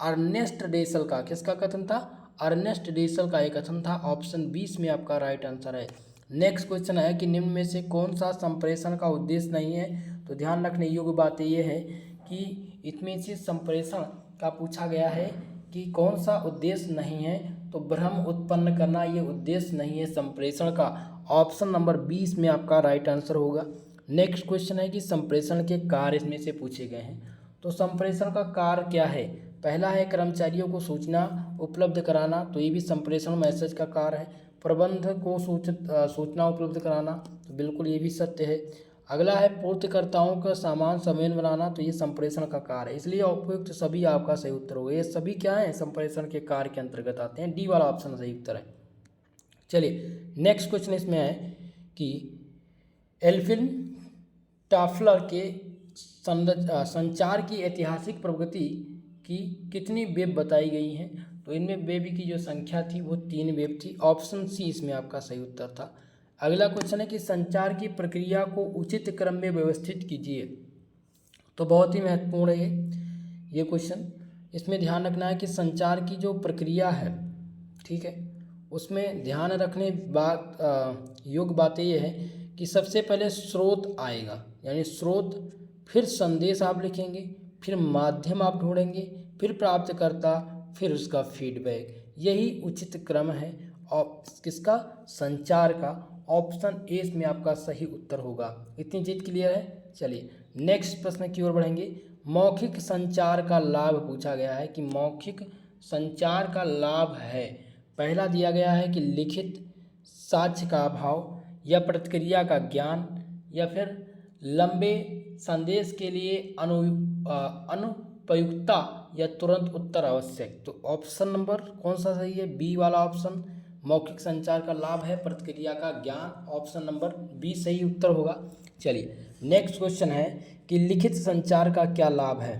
अर्नेस्ट डेसल का। किसका कथन था? अर्नेस्ट डेसल का एक कथन था। ऑप्शन 20 में आपका राइट आंसर है। नेक्स्ट क्वेश्चन है कि निम्न में से कौन सा संप्रेषण का उद्देश्य नहीं है? तो ध्यान रखने योग्य बात यह है कि इसमें से संप्रेषण का पूछा गया है कि कौन सा उद्देश्य नहीं है, तो भ्रम उत्पन्न करना ये उद्देश्य नहीं है संप्रेषण का। ऑप्शन नंबर 20 में आपका राइट आंसर होगा। नेक्स्ट क्वेश्चन है कि संप्रेषण के कार्य इसमें से पूछे गए हैं। तो संप्रेषण का कार्य क्या है? पहला है कर्मचारियों को सूचना उपलब्ध कराना, तो ये भी संप्रेषण मैसेज का कार्य है। प्रबंध को सूचना उपलब्ध कराना, तो बिल्कुल ये भी सत्य है। अगला है पूर्तिकर्ताओं का सामान समन्वय बनाना, तो ये संप्रेषण का कार्य है। इसलिए उपयुक्त सभी आपका सही उत्तर होगा। ये सभी क्या है? संप्रेषण के कार्य के अंतर्गत आते हैं। डी वाला ऑप्शन सही उत्तर है। चलिए, नेक्स्ट क्वेश्चन इसमें है कि एल्विन टॉफलर के संचार की ऐतिहासिक प्रगति की कितनी वेब बताई गई हैं? तो इनमें वेब की जो संख्या थी वो 3 वेब थी। ऑप्शन सी इसमें आपका सही उत्तर था। अगला क्वेश्चन है कि संचार की प्रक्रिया को उचित क्रम में व्यवस्थित कीजिए। तो बहुत ही महत्वपूर्ण है ये क्वेश्चन। इसमें ध्यान रखना है कि संचार की जो प्रक्रिया है, ठीक है, उसमें ध्यान रखने योग्य बातें ये है कि सबसे पहले स्रोत आएगा, यानी स्रोत, फिर संदेश आप लिखेंगे, फिर माध्यम आप ढूंढेंगे, फिर प्राप्तकर्ता, फिर उसका फीडबैक। यही उचित क्रम है और किसका? संचार का। ऑप्शन ए में आपका सही उत्तर होगा। इतनी चीज क्लियर है। चलिए, नेक्स्ट प्रश्न की ओर बढ़ेंगे। मौखिक संचार का लाभ पूछा गया है कि मौखिक संचार का लाभ है, पहला दिया गया है कि लिखित साक्ष्य का अभाव, या प्रतिक्रिया का ज्ञान, या फिर लंबे संदेश के लिए अनुपयुक्तता या तुरंत उत्तर आवश्यक। तो ऑप्शन नंबर कौन सा सही है? बी वाला ऑप्शन, मौखिक संचार का लाभ है प्रतिक्रिया का ज्ञान। ऑप्शन नंबर बी सही उत्तर होगा। चलिए, नेक्स्ट क्वेश्चन है कि लिखित संचार का क्या लाभ है?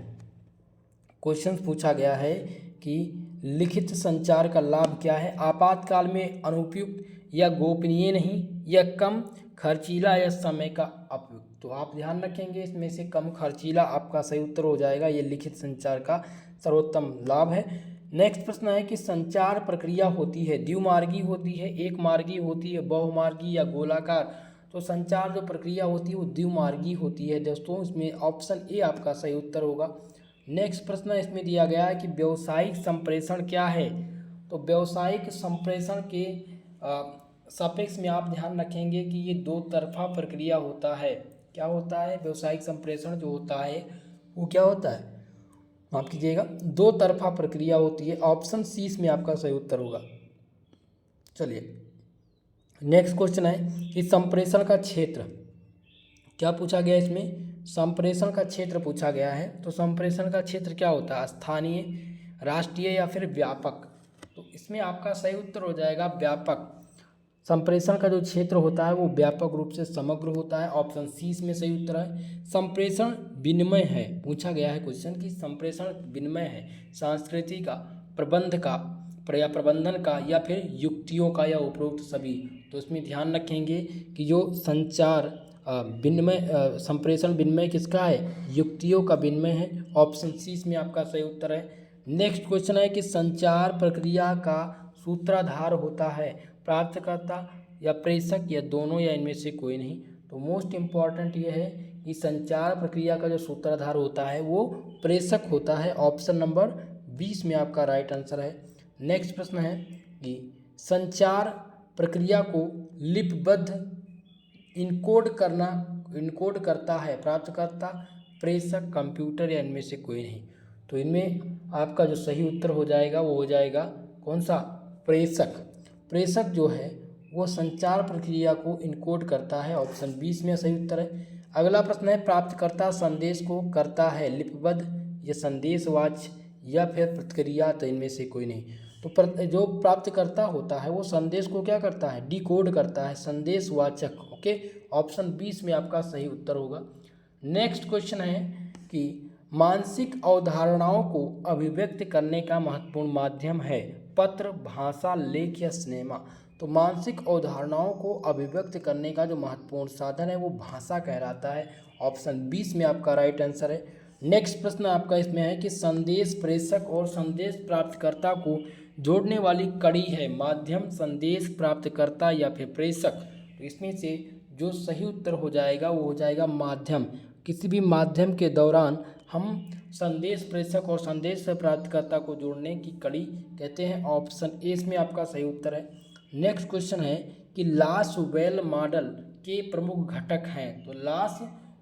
क्वेश्चन पूछा गया है कि लिखित संचार का लाभ क्या है? आपातकाल में अनुपयुक्त या गोपनीय नहीं, या कम खर्चीला या समय का उपयुक्त। तो आप ध्यान रखेंगे इसमें से कम खर्चीला आपका सही उत्तर हो जाएगा। ये लिखित संचार का सर्वोत्तम लाभ है। नेक्स्ट प्रश्न है कि संचार प्रक्रिया होती है द्विमार्गी होती है, एक मार्गी होती है, बहुमार्गी या गोलाकार। तो संचार जो प्रक्रिया होती है वो द्विमार्गी होती है दोस्तों। इसमें ऑप्शन ए आपका सही उत्तर होगा। नेक्स्ट प्रश्न इसमें दिया गया है कि व्यावसायिक संप्रेषण क्या है? तो व्यावसायिक संप्रेषण के सापेक्ष में आप ध्यान रखेंगे कि ये दो तरफा प्रक्रिया होता है। क्या होता है? व्यावसायिक संप्रेषण जो होता है वो क्या होता है, माफ कीजिएगा, दो तरफा प्रक्रिया होती है। ऑप्शन सी इसमें आपका सही उत्तर होगा। चलिए नेक्स्ट क्वेश्चन है कि संप्रेषण का क्षेत्र क्या पूछा गया इसमें, संप्रेषण का क्षेत्र पूछा गया है। तो संप्रेषण का क्षेत्र क्या होता है, स्थानीय, राष्ट्रीय या फिर व्यापक? तो इसमें आपका सही उत्तर हो जाएगा व्यापक। संप्रेषण का जो क्षेत्र होता है वो व्यापक रूप से समग्र होता है। ऑप्शन सी इसमें सही उत्तर है। संप्रेषण विनिमय है, पूछा गया है क्वेश्चन कि संप्रेषण विनिमय है संस्कृति का, प्रबंध का या प्रबंधन का, या फिर युक्तियों का, या उपरोक्त सभी। तो इसमें ध्यान रखेंगे कि जो संचार विनिमय संप्रेषण विनिमय किसका है, युक्तियों का विनिमय है। ऑप्शन सी इसमें आपका सही उत्तर है। नेक्स्ट क्वेश्चन है कि संचार प्रक्रिया का सूत्रधार होता है प्राप्तकर्ता या प्रेषक या दोनों या इनमें से कोई नहीं। तो मोस्ट इम्पॉर्टेंट ये है कि संचार प्रक्रिया का जो सूत्रधार होता है वो प्रेषक होता है। ऑप्शन नंबर 20 में आपका राइट आंसर है। नेक्स्ट प्रश्न है कि संचार प्रक्रिया को लिपिबद्ध इनकोड करता है प्राप्तकर्ता, प्रेषक, कंप्यूटर या इनमें से कोई नहीं। तो इनमें आपका जो सही उत्तर हो जाएगा वो हो जाएगा कौन सा, प्रेषक। प्रेषक जो है वो संचार प्रक्रिया को इनकोड करता है। ऑप्शन 20 में सही उत्तर है। अगला प्रश्न है प्राप्तकर्ता संदेश को करता है लिपिबद्ध या संदेशवाच्य या फिर प्रतिक्रिया, तो इनमें से कोई नहीं। तो जो प्राप्तकर्ता होता है वो संदेश को क्या करता है, डिकोड करता है, संदेशवाचक। ओके, ऑप्शन 20 में आपका सही उत्तर होगा। नेक्स्ट क्वेश्चन है कि मानसिक अवधारणाओं को अभिव्यक्त करने का महत्वपूर्ण माध्यम है पत्र, भाषा, लेख या सिनेमा। तो मानसिक अवधारणाओं को अभिव्यक्त करने का जो महत्वपूर्ण साधन है वो भाषा कहलाता है। ऑप्शन 20 में आपका राइट आंसर है। नेक्स्ट प्रश्न आपका इसमें है कि संदेश प्रेषक और संदेश प्राप्तकर्ता को जोड़ने वाली कड़ी है माध्यम, संदेश प्राप्तकर्ता या फिर प्रेषक। तो इसमें से जो सही उत्तर हो जाएगा वो हो जाएगा माध्यम। किसी भी माध्यम के दौरान हम संदेश प्रेषक और संदेश प्राप्तकर्ता को जोड़ने की कड़ी कहते हैं। ऑप्शन ए इसमें आपका सही उत्तर है। नेक्स्ट क्वेश्चन है कि लास वेल मॉडल के प्रमुख घटक हैं। तो लास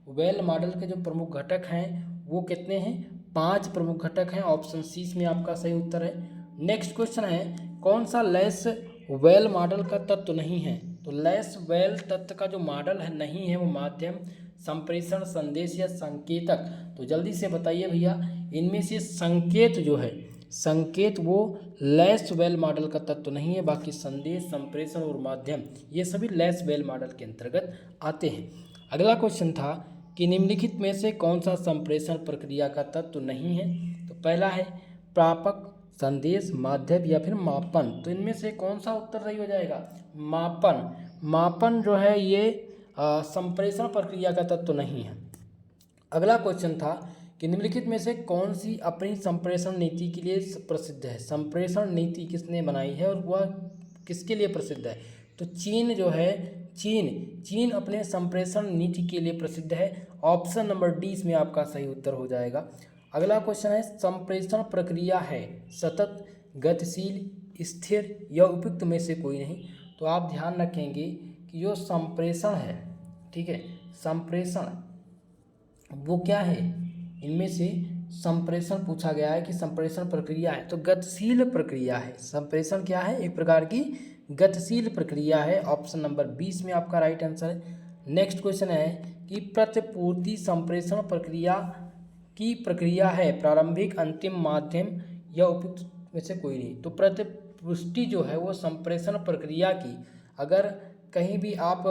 वेल मॉडल के जो प्रमुख घटक हैं वो कितने हैं, 5 प्रमुख घटक हैं। ऑप्शन सी इसमें आपका सही उत्तर है। नेक्स्ट क्वेश्चन है कौन सा लेस वेल मॉडल का तत्व नहीं है। तो लेस वेल तत्व का जो मॉडल है नहीं है वो माध्यम, संप्रेषण, संदेश या संकेतक। तो जल्दी से बताइए भैया, इनमें से संकेत जो है, संकेत वो लेस वेल मॉडल का तत्व नहीं है। बाकी संदेश, संप्रेषण और माध्यम ये सभी लेस वेल मॉडल के अंतर्गत आते हैं। अगला क्वेश्चन था कि निम्नलिखित में से कौन सा संप्रेषण प्रक्रिया का तत्व नहीं है। तो पहला है प्रापक, संदेश, माध्यम या फिर मापन। तो इनमें से कौन सा उत्तर सही हो जाएगा, मापन। मापन जो है ये संप्रेषण प्रक्रिया का तत्व नहीं है। अगला क्वेश्चन था कि निम्नलिखित में से कौन सी अपनी संप्रेषण नीति के लिए प्रसिद्ध है। संप्रेषण नीति किसने बनाई है और वह किसके लिए प्रसिद्ध है। तो चीन जो है, चीन अपने संप्रेषण नीति के लिए प्रसिद्ध है। ऑप्शन नंबर डी इसमें आपका सही उत्तर हो जाएगा। अगला क्वेश्चन है संप्रेषण प्रक्रिया है सतत, गतिशील, स्थिर या उपयुक्त में से कोई नहीं। तो आप ध्यान रखेंगे कि जो संप्रेषण है, ठीक है, संप्रेषण वो क्या है, इनमें से संप्रेषण पूछा गया है कि संप्रेषण प्रक्रिया है तो गतिशील प्रक्रिया है। संप्रेषण क्या है, एक प्रकार की गतिशील प्रक्रिया है। ऑप्शन नंबर 20 में आपका राइट आंसर है। नेक्स्ट क्वेश्चन है कि प्रतिपूर्ति संप्रेषण प्रक्रिया की प्रक्रिया है प्रारंभिक, अंतिम, माध्यम या उपयुक्त में से कोई नहीं। तो प्रतिपुष्टि जो है वो संप्रेषण प्रक्रिया की, अगर कहीं भी आप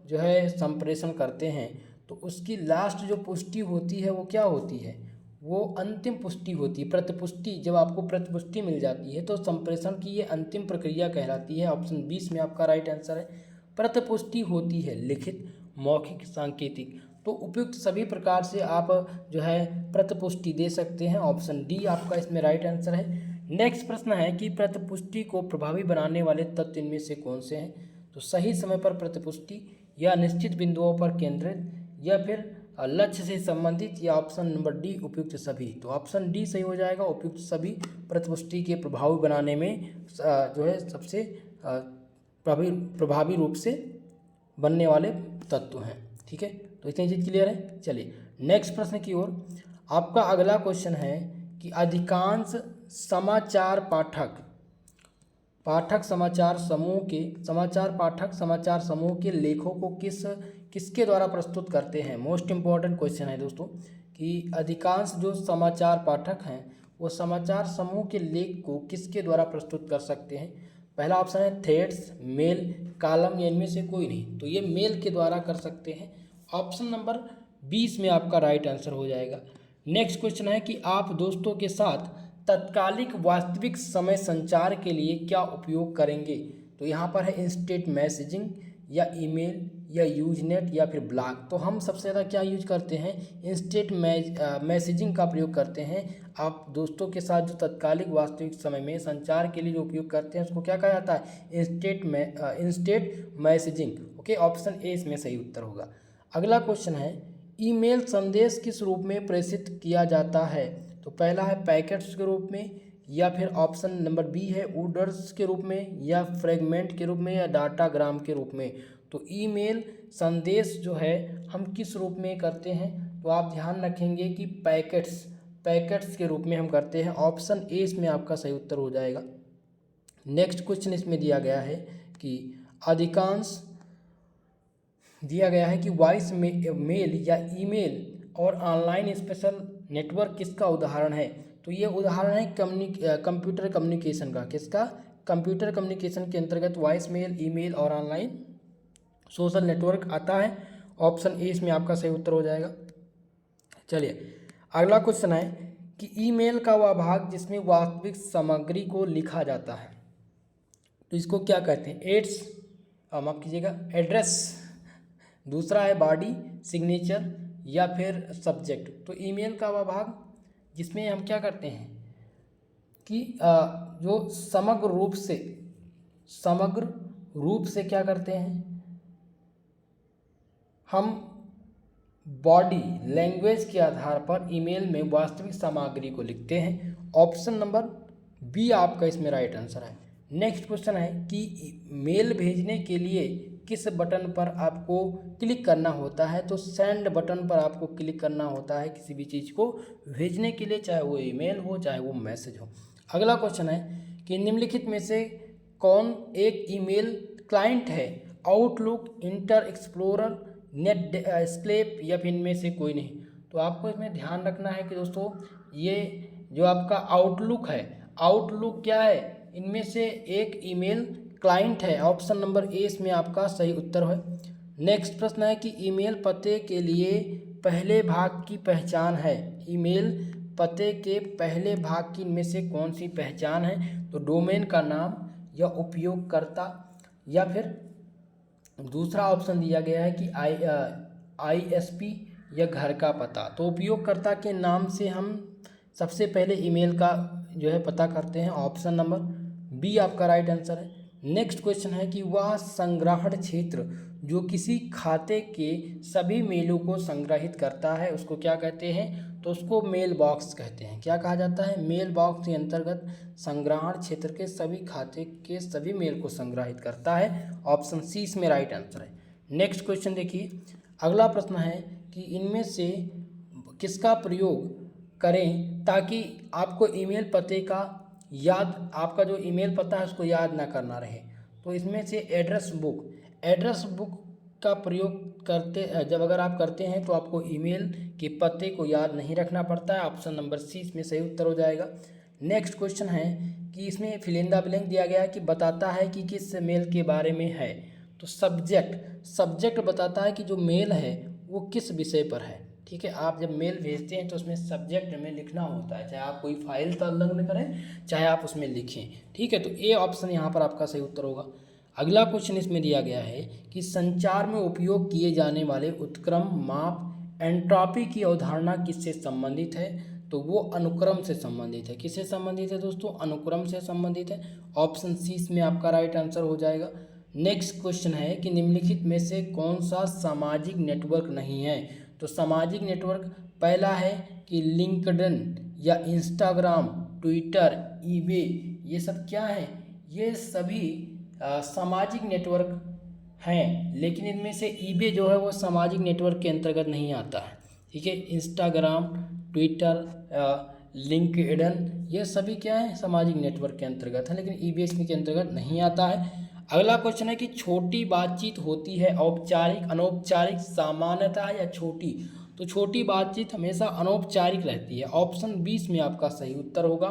जो है संप्रेषण करते हैं तो उसकी लास्ट जो पुष्टि होती है वो क्या होती है, वो अंतिम पुष्टि होती है। प्रतिपुष्टि, जब आपको प्रतिपुष्टि मिल जाती है तो संप्रेषण की ये अंतिम प्रक्रिया कहलाती है। ऑप्शन 20 में आपका राइट आंसर है। प्रतिपुष्टि होती है लिखित, मौखिक, सांकेतिक। तो उपयुक्त सभी प्रकार से आप जो है प्रतिपुष्टि दे सकते हैं। ऑप्शन डी आपका इसमें राइट आंसर है। नेक्स्ट प्रश्न है कि प्रतिपुष्टि को प्रभावी बनाने वाले तत्व इनमें से कौन से हैं। तो सही समय पर प्रतिपुष्टि, या निश्चित बिंदुओं पर केंद्रित, या फिर लक्ष्य से संबंधित, या ऑप्शन नंबर डी उपयुक्त सभी। तो ऑप्शन डी सही हो जाएगा, उपयुक्त सभी प्रतिपुष्टि के प्रभावी बनाने में जो है सबसे प्रभावी रूप से बनने वाले तत्व हैं। ठीक है, तो इतनी चीज़ क्लियर है। चलिए नेक्स्ट प्रश्न की ओर। आपका अगला क्वेश्चन है कि अधिकांश समाचार पाठक समाचार समाचार समूह के लेखों को किसके द्वारा प्रस्तुत करते हैं। मोस्ट इम्पॉर्टेंट क्वेश्चन है दोस्तों कि अधिकांश जो समाचार पाठक हैं वो समाचार समूह के लेख को किसके द्वारा प्रस्तुत कर सकते हैं। पहला ऑप्शन है थ्रेड्स, मेल, कॉलम, या इनमें से कोई नहीं। तो ये मेल के द्वारा कर सकते हैं। ऑप्शन नंबर 20 में आपका राइट आंसर हो जाएगा। नेक्स्ट क्वेश्चन है कि आप दोस्तों के साथ तत्कालिक वास्तविक समय संचार के लिए क्या उपयोग करेंगे। तो यहाँ पर है इंस्टेंट मैसेजिंग, या ईमेल, या यूजनेट, या फिर ब्लॉग। तो हम सबसे ज़्यादा क्या यूज करते हैं, इंस्टेंट मैसेजिंग का प्रयोग करते हैं। आप दोस्तों के साथ जो तत्कालिक वास्तविक समय में संचार के लिए जो उपयोग करते हैं उसको क्या कहा जाता है, instant messaging. Okay, option A इसमें सही उत्तर होगा। अगला क्वेश्चन है ईमेल संदेश किस रूप में प्रेषित किया जाता है। तो पहला है पैकेट्स के रूप में, या फिर ऑप्शन नंबर बी है ऑर्डर्स के रूप में, या फ्रेगमेंट के रूप में, या डाटाग्राम के रूप में। तो ईमेल संदेश जो है हम किस रूप में करते हैं, तो आप ध्यान रखेंगे कि पैकेट्स के रूप में हम करते हैं। ऑप्शन ए इसमें आपका सही उत्तर हो जाएगा। नेक्स्ट क्वेश्चन इसमें दिया गया है कि वॉइस मेल या ईमेल और ऑनलाइन स्पेशल नेटवर्क किसका उदाहरण है। तो ये उदाहरण है कंप्यूटर कम्युनिकेशन का। किसका, कंप्यूटर कम्युनिकेशन के अंतर्गत वॉइस मेल, ईमेल और ऑनलाइन सोशल नेटवर्क आता है। ऑप्शन ए इसमें आपका सही उत्तर हो जाएगा। चलिए अगला क्वेश्चन है कि ईमेल का वह भाग जिसमें वास्तविक सामग्री को लिखा जाता है, तो इसको क्या कहते हैं, माफ कीजिएगा, एड्रेस। दूसरा है बॉडी, सिग्नेचर, या फिर सब्जेक्ट। तो ईमेल का वह भाग जिसमें हम क्या करते हैं कि जो समग्र रूप से क्या करते हैं, हम बॉडी लैंग्वेज के आधार पर ईमेल में वास्तविक सामग्री को लिखते हैं। ऑप्शन नंबर बी आपका इसमें राइट आंसर है। नेक्स्ट क्वेश्चन है कि मेल भेजने के लिए किस बटन पर आपको क्लिक करना होता है। तो सेंड बटन पर आपको क्लिक करना होता है किसी भी चीज़ को भेजने के लिए, चाहे वो ईमेल हो चाहे वो मैसेज हो। अगला क्वेश्चन है कि निम्नलिखित में से कौन एक ईमेल क्लाइंट है, Outlook, Internet Explorer, Netscape, या फिर इनमें से कोई नहीं। तो आपको इसमें ध्यान रखना है कि दोस्तों ये जो आपका आउटलुक है, आउटलुक क्या है, इनमें से एक ईमेल क्लाइंट है। ऑप्शन नंबर ए इसमें आपका सही उत्तर है। नेक्स्ट प्रश्न है कि ईमेल पते के लिए पहले भाग की पहचान है। ईमेल पते के पहले भाग की इनमें से कौन सी पहचान है। तो डोमेन का नाम, या उपयोगकर्ता, या फिर दूसरा ऑप्शन दिया गया है कि ISP या घर का पता। तो उपयोगकर्ता के नाम से हम सबसे पहले ईमेल का जो है पता करते हैं। ऑप्शन नंबर बी आपका राइट आंसर है। नेक्स्ट क्वेश्चन है कि वह संग्रहण क्षेत्र जो किसी खाते के सभी मेलों को संग्रहित करता है उसको क्या कहते हैं। तो उसको मेल बॉक्स कहते हैं। क्या कहा जाता है, मेल बॉक्स के अंतर्गत संग्रहण क्षेत्र के सभी खाते के सभी मेल को संग्रहित करता है। ऑप्शन सी इसमें राइट आंसर है। नेक्स्ट क्वेश्चन देखिए, अगला प्रश्न है कि इनमें से किसका प्रयोग करें ताकि आपको ईमेल पते का आपका जो ईमेल पता है उसको याद ना करना रहे। तो इसमें से एड्रेस बुक का प्रयोग जब अगर आप करते हैं तो आपको ईमेल के पते को याद नहीं रखना पड़ता है। ऑप्शन नंबर सी इसमें सही उत्तर हो जाएगा। नेक्स्ट क्वेश्चन है कि इसमें फिल इन द ब्लैंक दिया गया है कि बताता है कि किस मेल के बारे में है। तो सब्जेक्ट बताता है कि जो मेल है वो किस विषय पर है। ठीक है, आप जब मेल भेजते हैं तो उसमें सब्जेक्ट में लिखना होता है, चाहे आप कोई फाइल संलग्न करें चाहे आप उसमें लिखें। ठीक है, तो ए ऑप्शन यहाँ पर आपका सही उत्तर होगा। अगला क्वेश्चन इसमें दिया गया है कि संचार में उपयोग किए जाने वाले उत्क्रम, माप, एंट्रोपी की अवधारणा किससे संबंधित है। तो वो अनुक्रम से संबंधित है। किससे संबंधित है दोस्तों, अनुक्रम से संबंधित है। ऑप्शन सी इसमें आपका राइट आंसर हो जाएगा। नेक्स्ट क्वेश्चन है कि निम्नलिखित में से कौन सा सामाजिक नेटवर्क नहीं है। तो सामाजिक नेटवर्क पहला है कि लिंक्डइन या इंस्टाग्राम, ट्विटर, ईबे, ये सब क्या है, ये सभी सामाजिक नेटवर्क हैं, लेकिन इनमें से ईबे जो है वो सामाजिक नेटवर्क के अंतर्गत नहीं आता है। ठीक है, इंस्टाग्राम, ट्विटर, लिंक्डइन, ये सभी क्या है, सामाजिक नेटवर्क के अंतर्गत है, लेकिन ईबे इसमें के अंतर्गत नहीं आता है। अगला क्वेश्चन है कि छोटी बातचीत होती है औपचारिक, अनौपचारिक, सामान्यतः या छोटी। तो छोटी बातचीत हमेशा अनौपचारिक रहती है। ऑप्शन 20 में आपका सही उत्तर होगा।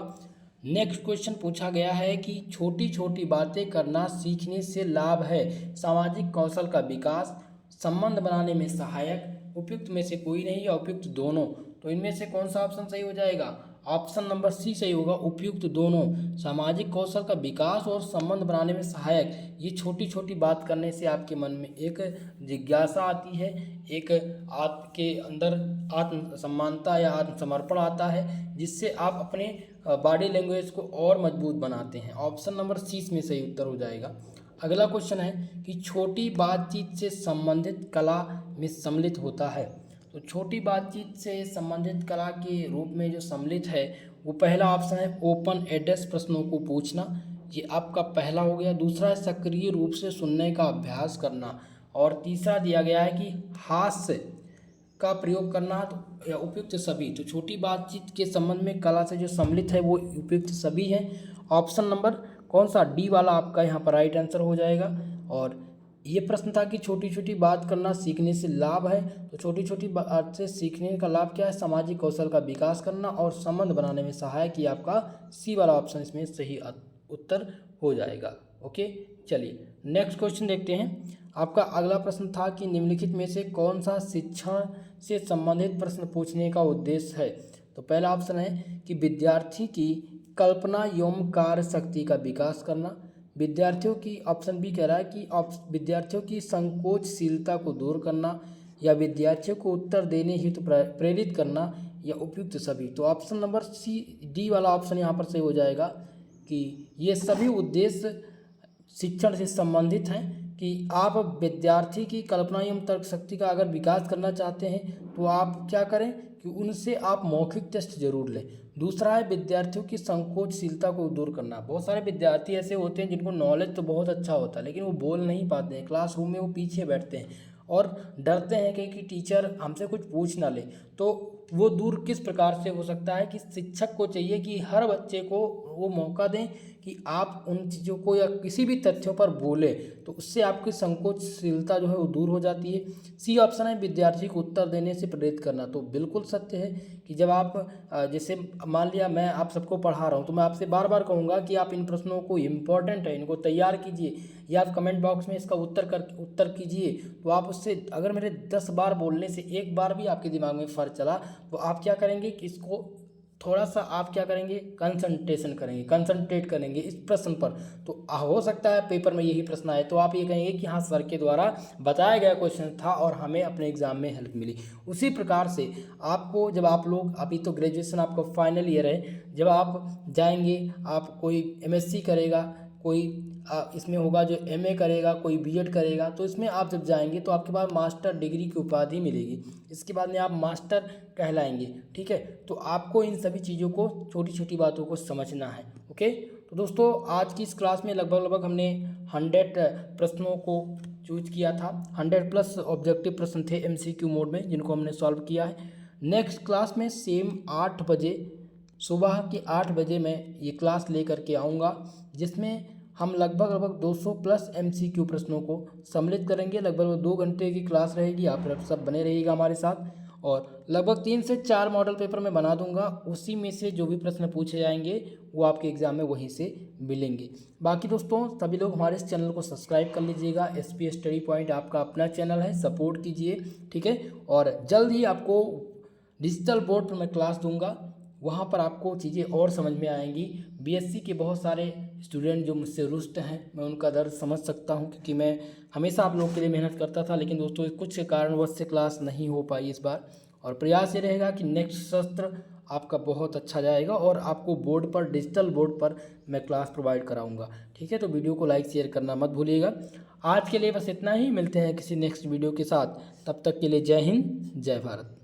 नेक्स्ट क्वेश्चन पूछा गया है कि छोटी छोटी बातें करना सीखने से लाभ है, सामाजिक कौशल का विकास, संबंध बनाने में सहायक, उपयुक्त में से कोई नहीं या उपयुक्त दोनों। तो इनमें से कौन सा ऑप्शन सही हो जाएगा? ऑप्शन नंबर सी सही होगा, उपयुक्त दोनों। सामाजिक कौशल का विकास और संबंध बनाने में सहायक, ये छोटी छोटी बात करने से आपके मन में एक जिज्ञासा आती है, एक आपके अंदर आत्मसम्मानता या आत्मसमर्पण आता है, जिससे आप अपने बॉडी लैंग्वेज को और मजबूत बनाते हैं। ऑप्शन नंबर सी इसमें सही उत्तर हो जाएगा। अगला क्वेश्चन है कि छोटी बातचीत से संबंधित कला में सम्मिलित होता है। तो छोटी बातचीत से संबंधित कला के रूप में जो सम्मिलित है वो पहला ऑप्शन है ओपन एड्रेस प्रश्नों को पूछना, ये आपका पहला हो गया। दूसरा है सक्रिय रूप से सुनने का अभ्यास करना, और तीसरा दिया गया है कि हास्य का प्रयोग करना या उपयुक्त सभी। तो छोटी बातचीत के संबंध में कला से जो सम्मिलित है वो उपयुक्त सभी है। ऑप्शन नंबर कौन सा, डी वाला आपका यहाँ पर राइट आंसर हो जाएगा। और ये प्रश्न था कि छोटी छोटी बात करना सीखने से लाभ है, तो छोटी छोटी बात से सीखने का लाभ क्या है, सामाजिक कौशल का विकास करना और संबंध बनाने में सहायक, ये आपका सी वाला ऑप्शन इसमें सही उत्तर हो जाएगा। ओके, चलिए नेक्स्ट क्वेश्चन देखते हैं। आपका अगला प्रश्न था कि निम्नलिखित में से कौन सा शिक्षण से संबंधित प्रश्न पूछने का उद्देश्य है। तो पहला ऑप्शन है कि विद्यार्थी की कल्पना एवं कार्य शक्ति का विकास करना, विद्यार्थियों की, ऑप्शन बी कह रहा है कि विद्यार्थियों की संकोचशीलता को दूर करना, या विद्यार्थियों को उत्तर देने हेतु प्रेरित करना, या उपयुक्त सभी। तो ऑप्शन नंबर सी, डी वाला ऑप्शन यहाँ पर सही हो जाएगा कि ये सभी उद्देश्य शिक्षण से संबंधित हैं, कि आप विद्यार्थी की कल्पना एवं तर्क शक्ति का अगर विकास करना चाहते हैं तो आप क्या करें कि उनसे आप मौखिक टेस्ट जरूर लें। दूसरा है विद्यार्थियों की संकोचशीलता को दूर करना। बहुत सारे विद्यार्थी ऐसे होते हैं जिनको नॉलेज तो बहुत अच्छा होता है लेकिन वो बोल नहीं पाते हैं, क्लासरूम में वो पीछे बैठते हैं और डरते हैं कि टीचर हमसे कुछ पूछ ना ले। तो वो दूर किस प्रकार से हो सकता है कि शिक्षक को चाहिए कि हर बच्चे को वो मौका दें कि आप उन चीज़ों को या किसी भी तथ्यों पर बोले, तो उससे आपकी संकोचशीलता जो है वो दूर हो जाती है। सी ऑप्शन है विद्यार्थी को उत्तर देने से प्रेरित करना। तो बिल्कुल सत्य है कि जब आप जैसे मान लिया मैं आप सबको पढ़ा रहा हूँ तो मैं आपसे बार बार कहूँगा कि आप इन प्रश्नों को इम्पोर्टेंट है इनको तैयार कीजिए, या आप कमेंट बॉक्स में इसका उत्तर कीजिए। तो आप उससे अगर मेरे 10 बार बोलने से एक बार भी आपके दिमाग में फ़र्क चला तो आप क्या करेंगे कि इसको थोड़ा सा आप क्या करेंगे, कंसंट्रेट करेंगे इस प्रश्न पर। तो हो सकता है पेपर में यही प्रश्न आए तो आप ये कहेंगे कि हाँ सर के द्वारा बताया गया क्वेश्चन था और हमें अपने एग्जाम में हेल्प मिली। उसी प्रकार से आपको जब आप लोग, अभी तो ग्रेजुएशन आपका फाइनल ईयर है, जब आप जाएंगे, आप कोई एमएससी करेगा, कोई इसमें होगा जो एमए करेगा, कोई बीएड करेगा, तो इसमें आप जब जाएंगे तो आपके पास मास्टर डिग्री की उपाधि मिलेगी। इसके बाद में आप मास्टर कहलाएंगे। ठीक है, तो आपको इन सभी चीज़ों को, छोटी छोटी बातों को समझना है। ओके, तो दोस्तों आज की इस क्लास में लगभग हमने 100 प्रश्नों को चूज किया था। 100+ ऑब्जेक्टिव प्रश्न थे एमसीक्यू मोड में जिनको हमने सॉल्व किया है। नेक्स्ट क्लास में सेम 8 बजे, सुबह के 8 बजे मैं ये क्लास लेकर के आऊँगा, जिसमें हम लगभग 200+ एमसीक्यू प्रश्नों को सम्मिलित करेंगे। लगभग 2 घंटे की क्लास रहेगी, आप सब बने रहिएगा हमारे साथ। और लगभग 3 से 4 मॉडल पेपर मैं बना दूंगा, उसी में से जो भी प्रश्न पूछे जाएंगे वो आपके एग्जाम में वहीं से मिलेंगे। बाकी दोस्तों सभी लोग हमारे इस चैनल को सब्सक्राइब कर लीजिएगा। एसपी स्टडी पॉइंट आपका अपना चैनल है, सपोर्ट कीजिए। ठीक है, और जल्द ही आपको डिजिटल बोर्ड पर मैं क्लास दूंगा, वहाँ पर आपको चीज़ें और समझ में आएंगी। बीएससी के बहुत सारे स्टूडेंट जो मुझसे रुष्ट हैं, मैं उनका दर्द समझ सकता हूँ, क्योंकि मैं हमेशा आप लोगों के लिए मेहनत करता था, लेकिन दोस्तों कुछ कारणवश से क्लास नहीं हो पाई इस बार। और प्रयास ये रहेगा कि नेक्स्ट सत्र आपका बहुत अच्छा जाएगा और आपको बोर्ड पर, डिजिटल बोर्ड पर मैं क्लास प्रोवाइड कराऊंगा। ठीक है, तो वीडियो को लाइक शेयर करना मत भूलिएगा। आज के लिए बस इतना ही, मिलते हैं किसी नेक्स्ट वीडियो के साथ। तब तक के लिए जय हिंद, जय भारत।